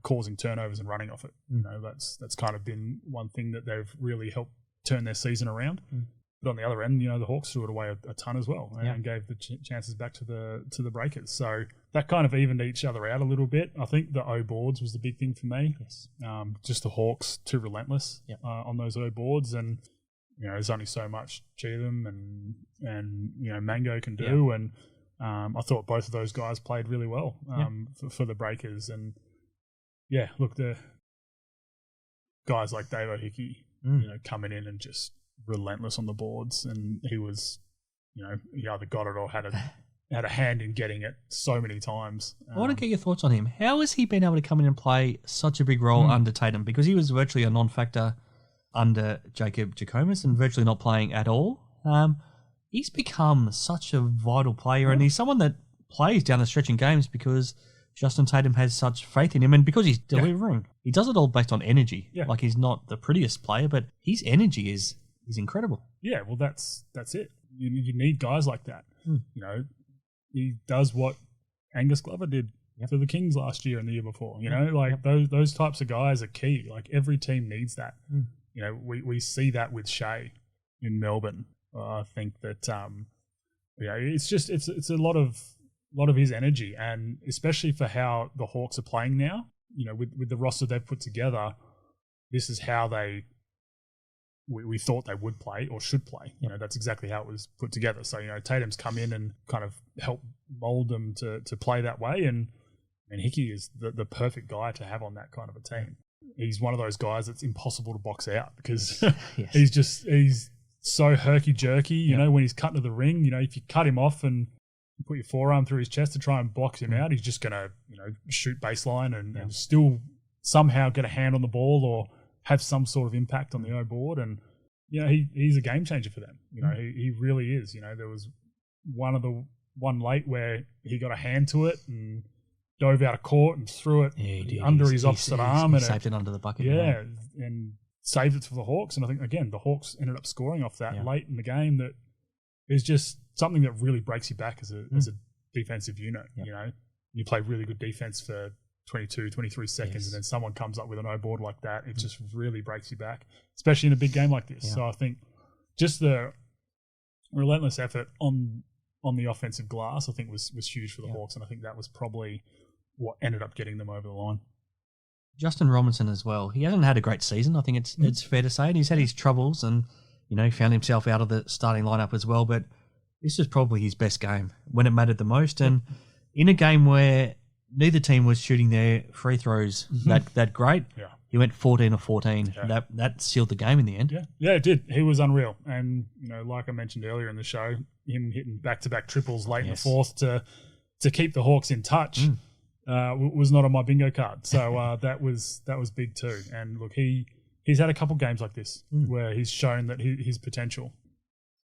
causing turnovers and running off it. That's kind of been one thing that they've really helped turn their season around. But on the other end, the Hawks threw it away a ton as well and gave the chances back to the Breakers. So that kind of evened each other out a little bit. I think the O boards was the big thing for me. Yes. Just the Hawks too relentless on those O boards, and there's only so much Cheatham and Mango can do, and I thought both of those guys played really well for the Breakers. And look, the guys like Davo, Hickey, coming in and just relentless on the boards, and he was, he either got it or had had a hand in getting it so many times. I want to get your thoughts on him. How has he been able to come in and play such a big role under Tatum? Because he was virtually a non-factor under Jacob Jackomas and virtually not playing at all. He's become such a vital player, and he's someone that plays down the stretch in games because Justin Tatum has such faith in him, and because he's delivering. He does it all based on energy. Yeah. Like, he's not the prettiest player, but his energy is incredible. Yeah, well, that's it. You need guys like that. You know, he does what Angus Glover did for the Kings last year and the year before. You know, like those types of guys are key. Like, every team needs that. You know, we see that with Shea in Melbourne. I think that it's a lot of his energy, and especially for how the Hawks are playing now. You know, with the roster they've put together, this is how we thought they would play or should play. You know, that's exactly how it was put together. So, you know, Tatum's come in and kind of helped mold them to play that way, and Hickey is the perfect guy to have on that kind of a team. He's one of those guys that's impossible to box out because he's so herky-jerky. You know, when he's cutting to the ring, you know, if you cut him off and put your forearm through his chest to try and box him out, he's just going to, you know, shoot baseline and still somehow get a hand on the ball or have some sort of impact on the O board. And, you know, he's a game changer for them. You know, he really is. You know, there was one late where he got a hand to it and dove out of court and threw it under his opposite arm. He saved it under the bucket. Yeah, and saved it for the Hawks. And I think, again, the Hawks ended up scoring off that late in the game. That is just something that really breaks you back as a defensive unit. You know, you play really good defense for 22, 23 seconds, and then someone comes up with an O board like that. It just really breaks you back, especially in a big game like this. So I think just the relentless effort on the offensive glass, I think, was huge for the Hawks, and I think that was probably what ended up getting them over the line. Justin Robinson as well. He hasn't had a great season. I think it's fair to say, and he's had his troubles, and, you know, he found himself out of the starting lineup as well. But this was probably his best game when it mattered the most, and in a game where neither team was shooting their free throws that great. He went 14 of 14. That sealed the game in the end. Yeah, it did. He was unreal, and, you know, like I mentioned earlier in the show, him hitting back-to-back triples late in the fourth to keep the Hawks in touch. Was not on my bingo card, so that was big too. And look, he's had a couple games like this where he's shown that his potential.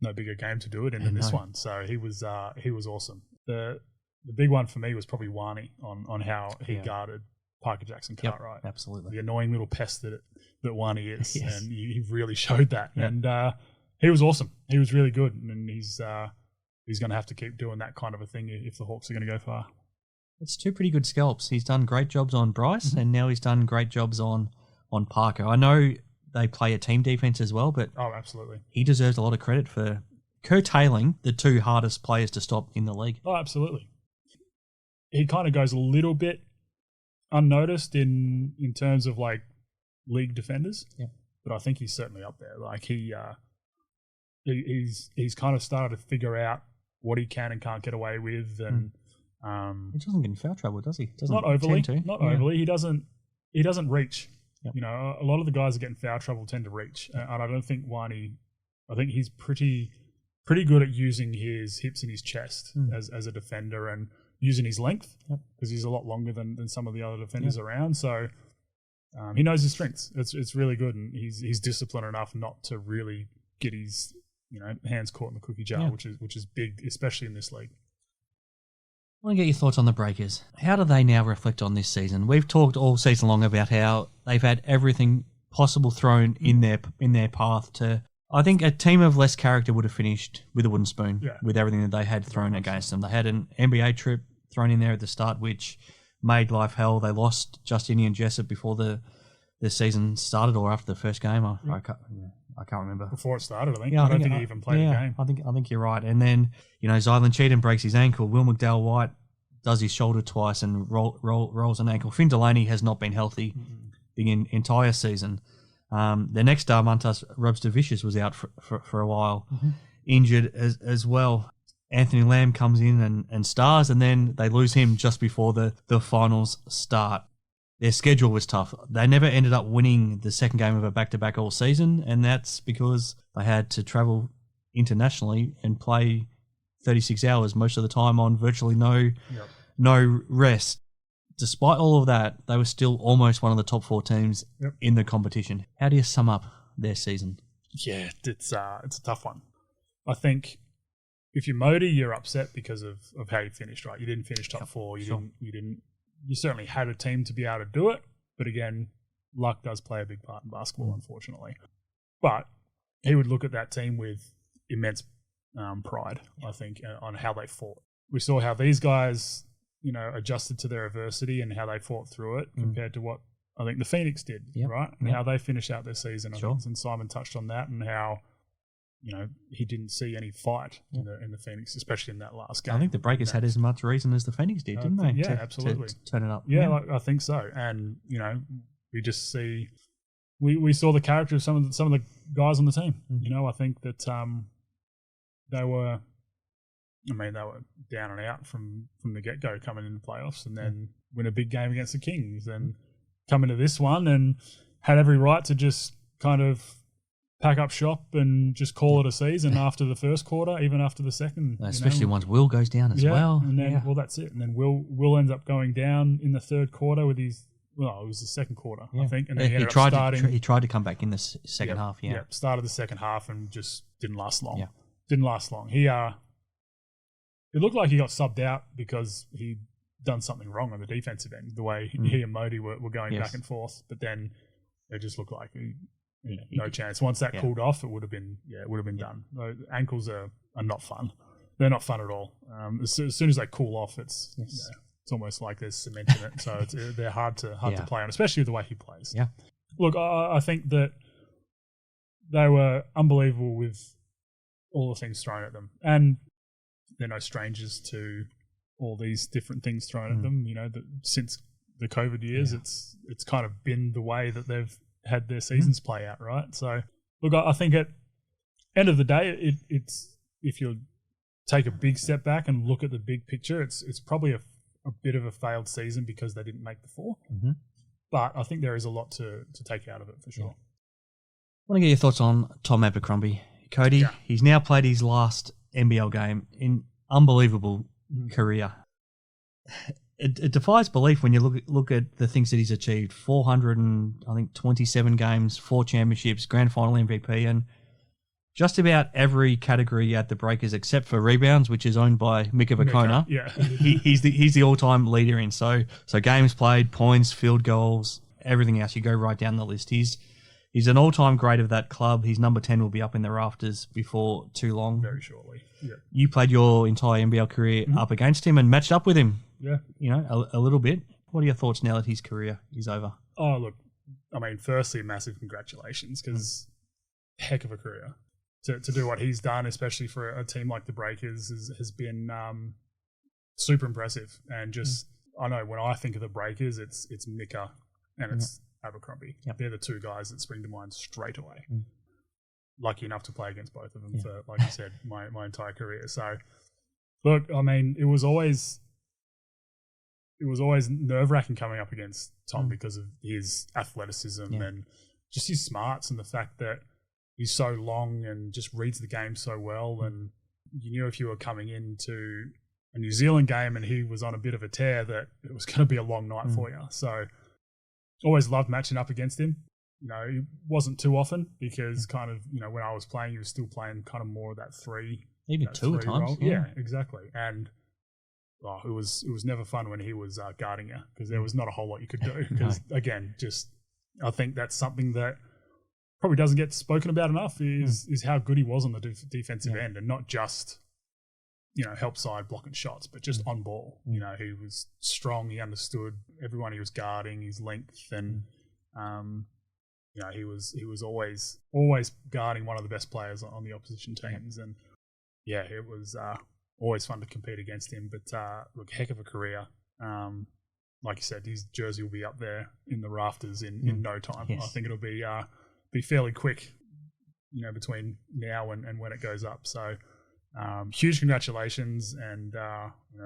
No bigger game to do it in than this one. So he was awesome. The big one for me was probably Wani on how he guarded Parker Jackson Cartwright. Absolutely, the annoying little pest that Wani is, and he really showed that. And he was awesome. He was really good, and he's going to have to keep doing that kind of a thing if the Hawks are going to go far. It's two pretty good scalps. He's done great jobs on Bryce, and now he's done great jobs on Parker. I know they play a team defense as well, but absolutely, he deserves a lot of credit for curtailing the two hardest players to stop in the league. Oh, absolutely. He kind of goes a little bit unnoticed in terms of, like, league defenders, but I think he's certainly up there. Like, he's kind of started to figure out what he can and can't get away with, and he doesn't get in foul trouble, does he? Not overly. Not overly. He doesn't reach. You know, a lot of the guys that get in foul trouble tend to reach, and I don't think Wani. I think he's pretty good at using his hips and his chest as a defender, and using his length because he's a lot longer than some of the other defenders around. So he knows his strengths. It's really good, and he's disciplined enough not to really get his, you know, hands caught in the cookie jar, which is big, especially in this league. I want to get your thoughts on the Breakers. How do they now reflect on this season? We've talked all season long about how they've had everything possible thrown in their path to. I think a team of less character would have finished with a wooden spoon with everything that they had thrown against them. They had an NBA trip thrown in there at the start, which made life hell. They lost Justinian Jessup before the season started, or after the first game. I can't remember. Before it started, I think. I don't think he even played the game. I think you're right. And then, you know, Zylan Cheatham breaks his ankle. Will McDowell-White does his shoulder twice and rolls an ankle. Finn Delaney has not been healthy the entire season. The next star, Montas Robster-Vicious, was out for a while, injured as well. Anthony Lamb comes in and stars, and then they lose him just before the finals start. Their schedule was tough. They never ended up winning the second game of a back-to-back all season, and that's because they had to travel internationally and play 36 hours most of the time on virtually no rest. Despite all of that, they were still almost one of the top 4 teams in the competition. How do you sum up their season? Yeah, it's a tough one. I think if you're Modi, you're upset because of how you finished, right? You didn't finish top 4. You certainly had a team to be able to do it. But again, luck does play a big part in basketball, unfortunately. But he would look at that team with immense pride, I think, on how they fought. We saw how these guys, adjusted to their adversity and how they fought through it compared to what I think the Phoenix did, right? And how they finished out their season. I think, and Simon touched on that, and how, he didn't see any fight in the Phoenix, especially in that last game. I think the Breakers had as much reason as the Phoenix did, didn't they? Yeah, absolutely. To turn it up. Yeah, I think so. And, we just see... We saw the character of some of the guys on the team. I think that they were down and out from the get-go coming into playoffs, and then win a big game against the Kings, and come into this one and had every right to just kind of pack up shop and just call it a season after the first quarter, even after the second. Especially once Will goes down as well. And then, that's it. And then Will ends up going down in the third quarter with his... Well, it was the second quarter, I think. And then he tried to come back in the second half, started the second half and just didn't last long. Yeah. Didn't last long. It looked like he got subbed out because he'd done something wrong on the defensive end, the way he and Modi were going back and forth. But then it just looked like no chance. Once that cooled off, it would have been done. The ankles are not fun. They're not fun at all. As soon as they cool off, it's almost like there's cement in it. So they're hard to play on, especially the way he plays. Yeah. Look, I think that they were unbelievable with all the things thrown at them, and they're no strangers to all these different things thrown at them. Since the COVID years, it's kind of been the way that they've had their seasons play out, right? So, look, I think at end of the day, it's if you take a big step back and look at the big picture, it's probably a bit of a failed season because they didn't make the 4. But I think there is a lot to take out of it for sure. I want to get your thoughts on Tom Abercrombie. Cody, he's now played his last NBL game in unbelievable career. It defies belief when you look at the things that he's achieved. 427 games, 4 championships, grand final MVP, and just about every category at the Breakers except for rebounds, which is owned by Mika Vacona. Yeah. He's the all-time leader in. So games played, points, field goals, everything else. You go right down the list. He's an all-time great of that club. His number 10 will be up in the rafters before too long. Very shortly. Yeah. You played your entire NBL career up against him and matched up with him. Yeah. A little bit. What are your thoughts now that his career is over? Oh, look, firstly, massive congratulations, because heck of a career. To do what he's done, especially for a team like the Breakers, has been super impressive. And just, I know when I think of the Breakers, it's Mika and it's Abercrombie. Yep. They're the two guys that spring to mind straight away. Lucky enough to play against both of them for, like you said, my entire career. So, look, it was always nerve-wracking coming up against Tom because of his athleticism and just his smarts, and the fact that he's so long and just reads the game so well. And you knew if you were coming into a New Zealand game and he was on a bit of a tear, that it was going to be a long night for you. So always loved matching up against him. It wasn't too often because kind of, when I was playing, he was still playing kind of more of that 3. Even 2 at times. Role. Yeah, exactly. And it was never fun when he was guarding you, because there was not a whole lot you could do. Because again, I think that's something that probably doesn't get spoken about enough is how good he was on the defensive end, and not just help side blocking shots, but just on ball. He was strong. He understood everyone he was guarding, his length, and he was always guarding one of the best players on the opposition teams. And it was always fun to compete against him. But look, heck of a career. Like you said, his jersey will be up there in the rafters in no time. Yes. I think it'll be fairly quick, between now and when it goes up. So huge congratulations, and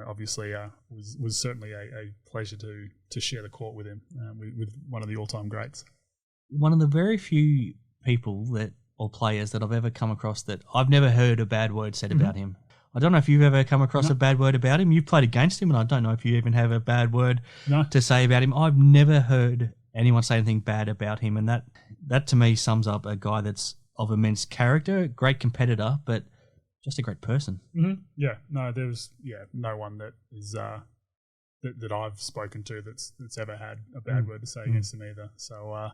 obviously was certainly a pleasure to share the court with him, with one of the all-time greats. One of the very few people or players that I've ever come across that I've never heard a bad word said about him. I don't know if you've ever come across a bad word about him. You've played against him, and I don't know if you even have a bad word to say about him. I've never heard anyone say anything bad about him, and that to me sums up a guy that's of immense character, great competitor, but just a great person. Mm-hmm. Yeah, no, there's no one that is that I've spoken to that's ever had a bad word to say against him either. So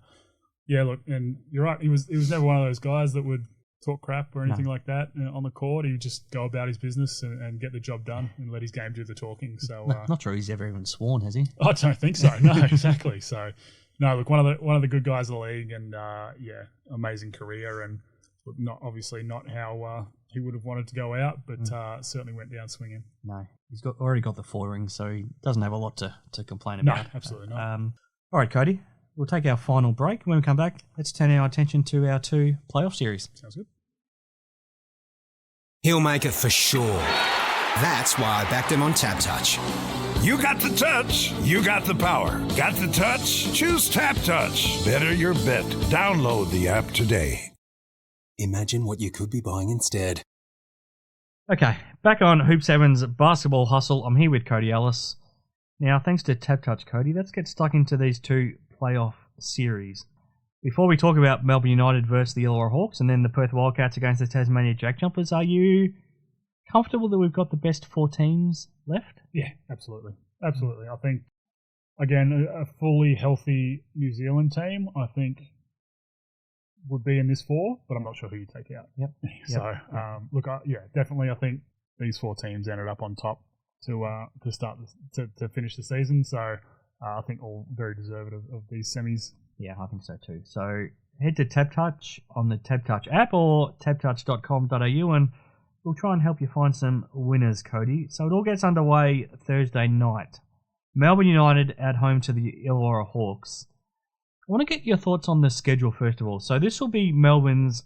look, and you're right. He was never one of those guys that would talk crap or anything like that on the court. He would just go about his business and get the job done and let his game do the talking. So not sure he's ever even sworn, has he? I don't think so. No, exactly. So no, look, one of the good guys of the league, and amazing career, and not how he would have wanted to go out, but certainly went down swinging. No, he's already got the 4 rings, so he doesn't have a lot to complain about. No, absolutely not. All right, Cody, we'll take our final break. When we come back, let's turn our attention to our 2 playoff series. Sounds good. He'll make it for sure. That's why I backed him on TABtouch. You got the touch. You got the power. Got the touch? Choose TABtouch. Better your bet. Download the app today. Imagine what you could be buying instead. Okay, back on Hoop 7's Basketball Hustle. I'm here with Cody Ellis. Now, thanks to TABtouch, Cody, let's get stuck into these 2 playoff series. Before we talk about Melbourne United versus the Illawarra Hawks and then the Perth Wildcats against the Tasmania JackJumpers, are you comfortable that we've got the best 4 teams left? Yeah, absolutely. Absolutely. I think, again, a fully healthy New Zealand team, I think, would be in this 4, but I'm not sure who you take out. Yep. So, look, definitely I think these 4 teams ended up on top to start to finish the season. So, I think all very deserving of these semis. Yeah, I think so too. So head to TABtouch on the TABtouch app or tabtouch.com.au and we'll try and help you find some winners, Cody. So it all gets underway Thursday night. Melbourne United at home to the Illawarra Hawks. I want to get your thoughts on the schedule first of all. So this will be Melbourne's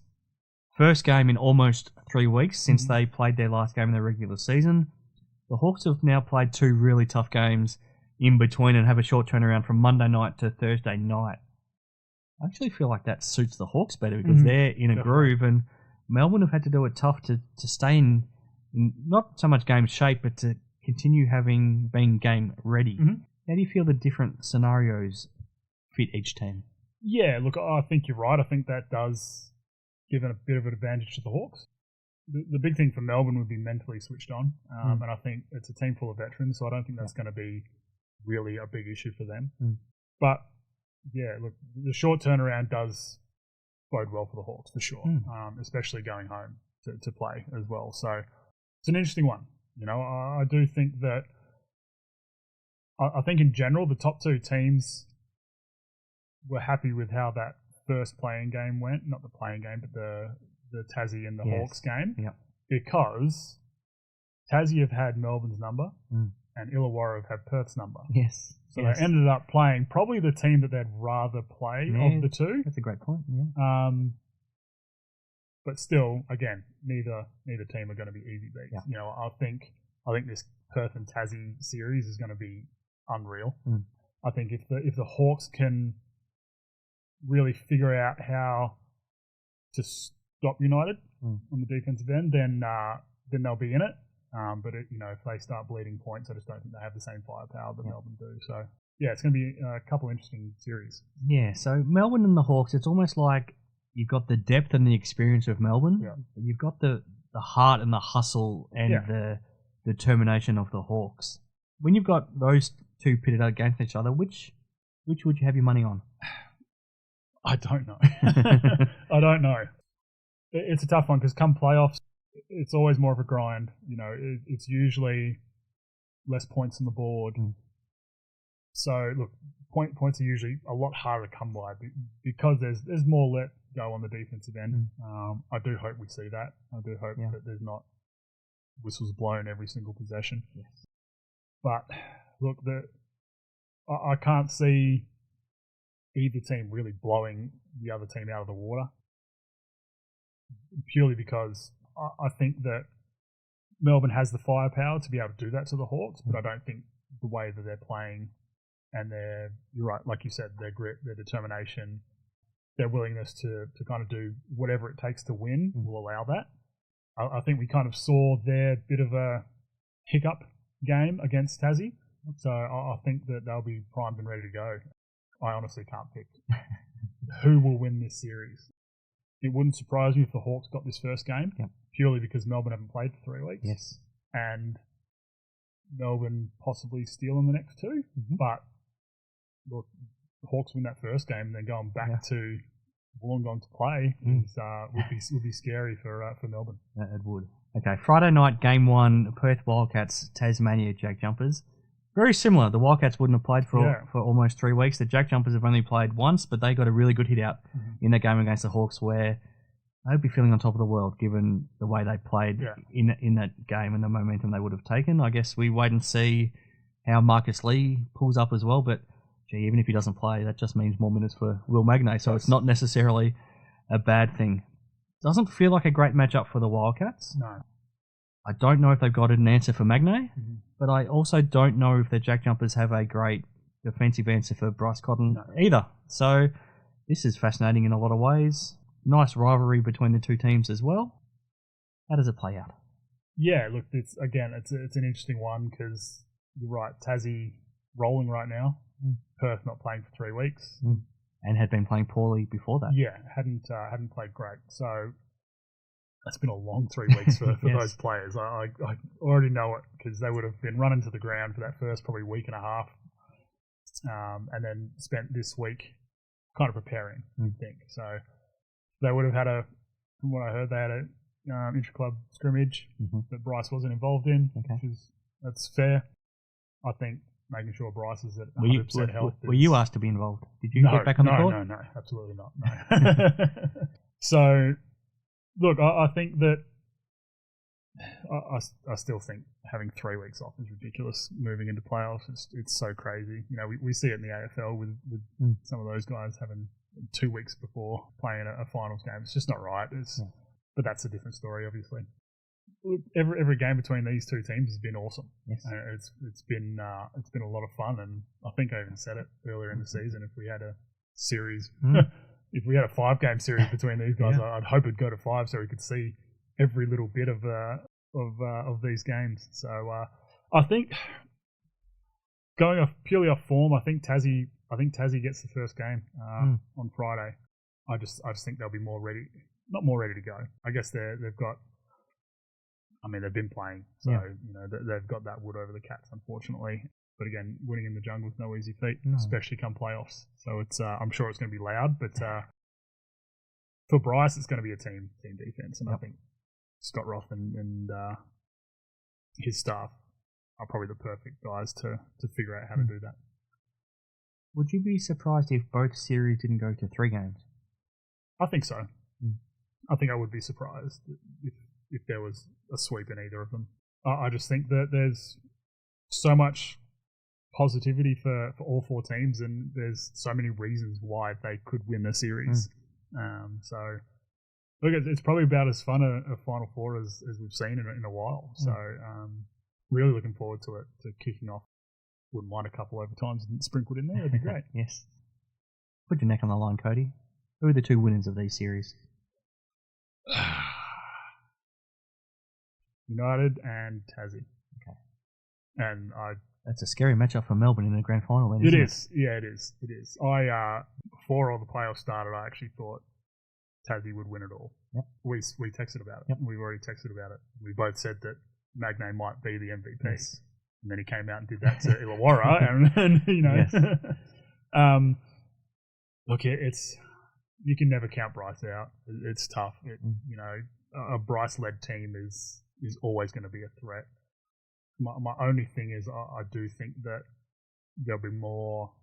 first game in almost 3 weeks since they played their last game in the regular season. The Hawks have now played 2 really tough games in between and have a short turnaround from Monday night to Thursday night. I actually feel like that suits the Hawks better because they're in a groove, and Melbourne have had to do it tough to stay in not so much game shape, but to continue being game ready. How do you feel the different scenarios fit each team? Yeah, look, I think you're right. I think that does give a bit of an advantage to the Hawks. The big thing for Melbourne would be mentally switched on, and I think it's a team full of veterans, so I don't think that's going to be really a big issue for them. But yeah, look, the short turnaround does bode well for the Hawks for sure, especially going home to play as well. So it's an interesting one. You know, I do think that I think in general the top 2 teams were happy with how that first playing game went. Not the playing game, but the Tassie and the Hawks game, because Tassie have had Melbourne's number and Illawarra have had Perth's number. Yes. So they ended up playing probably the team that they'd rather play of the 2. That's a great point. Yeah. But still, again, neither team are going to be easy beats. Yeah. You know, I think this Perth and Tassie series is going to be unreal. I think if the Hawks can really figure out how to stop United on the defensive end, then they'll be in it. But if they start bleeding points, I just don't think they have the same firepower that Melbourne do. So yeah, it's going to be a couple interesting series. Yeah. So Melbourne and the Hawks, it's almost like you've got the depth and the experience of Melbourne. Yeah. You've got the heart and the hustle and the determination of the Hawks. When you've got those 2 pitted against each other, which would you have your money on? I don't know. I don't know. It's a tough one because come playoffs, it's always more of a grind. You know, it's usually less points on the board. So look, points are usually a lot harder to come by because there's more let go on the defensive end. I do hope we see that. I do hope that there's not whistles blown every single possession. Yes. But look, I can't see either team really blowing the other team out of the water, purely because I think that Melbourne has the firepower to be able to do that to the Hawks, but I don't think the way that they're playing and you're right, like you said, their grit, their determination, their willingness to kind of do whatever it takes to win will allow that. I think we kind of saw their bit of a hiccup game against Tassie. So I think that they'll be primed and ready to go. I honestly can't pick who will win this series. It wouldn't surprise me if the Hawks got this first game, purely because Melbourne haven't played for 3 weeks. Yes. And Melbourne possibly stealing the next two. But look, the Hawks win that first game and then going back to Wollongong to play would be scary for Melbourne. It would. Okay, Friday night, game 1, Perth Wildcats, Tasmania JackJumpers. Very similar. The Wildcats wouldn't have played for almost 3 weeks. The JackJumpers have only played once, but they got a really good hit out in that game against the Hawks, where they'd be feeling on top of the world given the way they played in that game and the momentum they would have taken. I guess we wait and see how Marcus Lee pulls up as well, but gee, even if he doesn't play, that just means more minutes for Will Magnay, so it's not necessarily a bad thing. Doesn't feel like a great matchup for the Wildcats. No. I don't know if they've got an answer for Magnay, but I also don't know if the JackJumpers have a great defensive answer for Bryce Cotton either. So this is fascinating in a lot of ways. Nice rivalry between the two teams as well. How does it play out? Yeah, look, it's an interesting one because you're right, Tassie rolling right now, Perth not playing for 3 weeks. And had been playing poorly before that. Yeah, hadn't played great. So that's been a long 3 weeks for those players. I already know it because they would have been running to the ground for that first probably week and a half, and then spent this week kind of preparing, I think. So they would have had from what I heard, they had a intra-club scrimmage that Bryce wasn't involved in, that's fair. I think making sure Bryce is at 100% health. Were you asked to be involved? Did you get back on the court? No, absolutely not. No. So, look, I think that I still think having 3 weeks off is ridiculous moving into playoffs. It's so crazy. You know, we see it in the AFL with some of those guys having 2 weeks before playing a finals game. It's just not right. But that's a different story, obviously. Every game between these two teams has been awesome. Yes. It's been a lot of fun, and I think I even said it earlier in the season. If we had a series, if we had a 5-game series between these guys, I'd hope it'd go to 5 so we could see every little bit of these games. So I think going purely off form, I think Tassie gets the first game on Friday. I just think they'll be not more ready to go. I guess they've got. I mean, they've been playing, so you know they've got that wood over the Cats, unfortunately. But again, winning in the jungle is no easy feat, especially come playoffs. So it's I'm sure it's going to be loud, but for Bryce, it's going to be a team defense, and I think Scott Roth and his staff are probably the perfect guys to figure out how to do that. Would you be surprised if both series didn't go to 3 games? I think so. I think I would be surprised if there was a sweep in either of them. I just think that there's so much positivity for all 4 teams, and there's so many reasons why they could win the series. So look, it's probably about as fun a Final Four as we've seen in a while. So really looking forward to it, to kicking off. Wouldn't mind a couple overtimes and sprinkled in there. That'd be great. Yes. Put your neck on the line, Cody. Who are the 2 winners of these series? United and Tassie. Okay. And that's a scary matchup for Melbourne in the grand final. Then, it is. Yeah, it is. It is. Before all the playoffs started, I actually thought Tassie would win it all. Yep. We texted about it. Yep. We've already texted about it. We both said that Magnay might be the MVP. Yes. And then he came out and did that to Illawarra, and you know, yes. Look, you can never count Bryce out. It's tough. You know, a Bryce-led team is always going to be a threat. My only thing is I do think that there'll be more.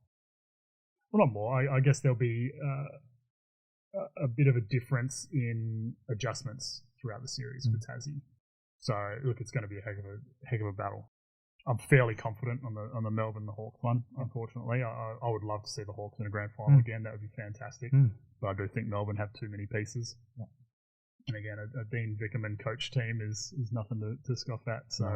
Well, not more. I guess there'll be a bit of a difference in adjustments throughout the series for Tassie. So look, it's going to be a heck of a battle. I'm fairly confident on the Melbourne the Hawks one. Unfortunately, I would love to see the Hawks in a grand final again. That would be fantastic. But I do think Melbourne have too many pieces. Yeah. And again, a Dean Vickerman coach team is nothing to scoff at. So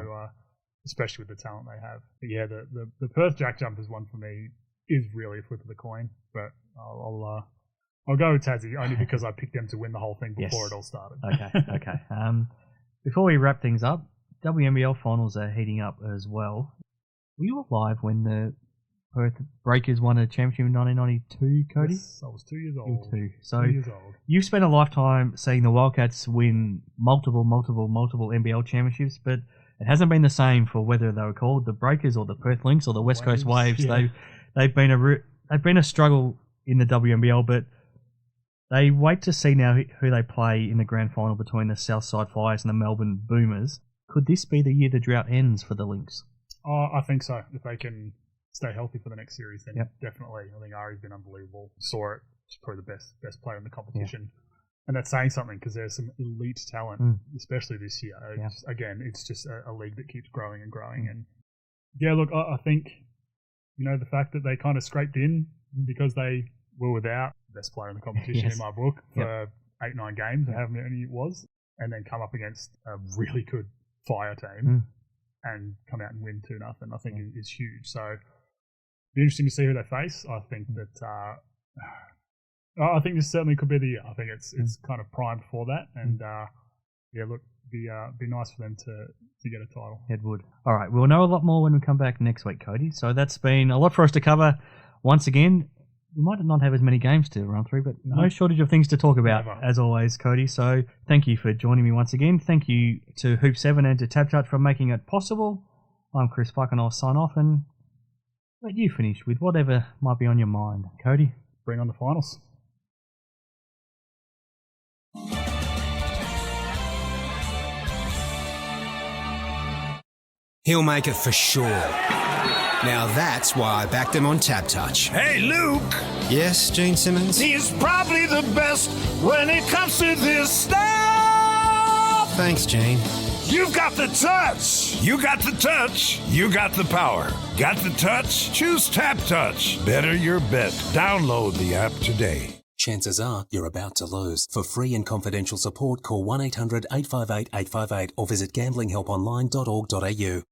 especially with the talent they have. But yeah, the Perth JackJumpers one for me is really a flip of the coin. But I'll go with Tassie only because I picked them to win the whole thing before it all started. Okay. Before we wrap things up, WNBL finals are heating up as well. Were you alive when the Perth Breakers won a championship in 1992, Cody? Yes, I was 2 years old. You were 2. So 2 years old. You've spent a lifetime seeing the Wildcats win multiple NBL championships, but it hasn't been the same for whether they were called the Breakers or the Perth Lynx or the West Coast Waves. Yeah. They've been a struggle in the WNBL, but they wait to see now who they play in the grand final between the Southside Flyers and the Melbourne Boomers. Could this be the year the drought ends for the Lynx? Oh, I think so. If they can stay healthy for the next series, then Yep. definitely. I think Ari's been unbelievable. Saw it. She's probably the best player in the competition. Yeah. And that's saying something because there's some elite talent, especially this year. It's just a league that keeps growing and growing. And yeah, look, I think, the fact that they kind of scraped in because they were without the best player in the competition in my book for 8-9 games, or however many it was, and then come up against a really good Fire team and come out and win 2-0, I think is huge. So it'll be interesting to see who they face. I think that I think this certainly could be the year. I think it's kind of primed for that, and be nice for them to get a title. It would. All right, we'll know a lot more when we come back next week, Cody. So that's been a lot for us to cover. Once again, we might not have as many games to run through, but no shortage of things to talk about, as always, Cody. So thank you for joining me once again. Thank you to Hoop 7 and to TABtouch for making it possible. I'm Chris Buck, and I'll sign off and let you finish with whatever might be on your mind. Cody? Bring on the finals. He'll make it for sure. Now that's why I backed him on TABtouch. Hey, Luke! Yes, Gene Simmons? He's probably the best when it comes to this stuff! Thanks, Gene. You've got the touch! You got the touch, you got the power. Got the touch? Choose TABtouch. Better your bet. Download the app today. Chances are you're about to lose. For free and confidential support, call 1-800-858-858 or visit gamblinghelponline.org.au.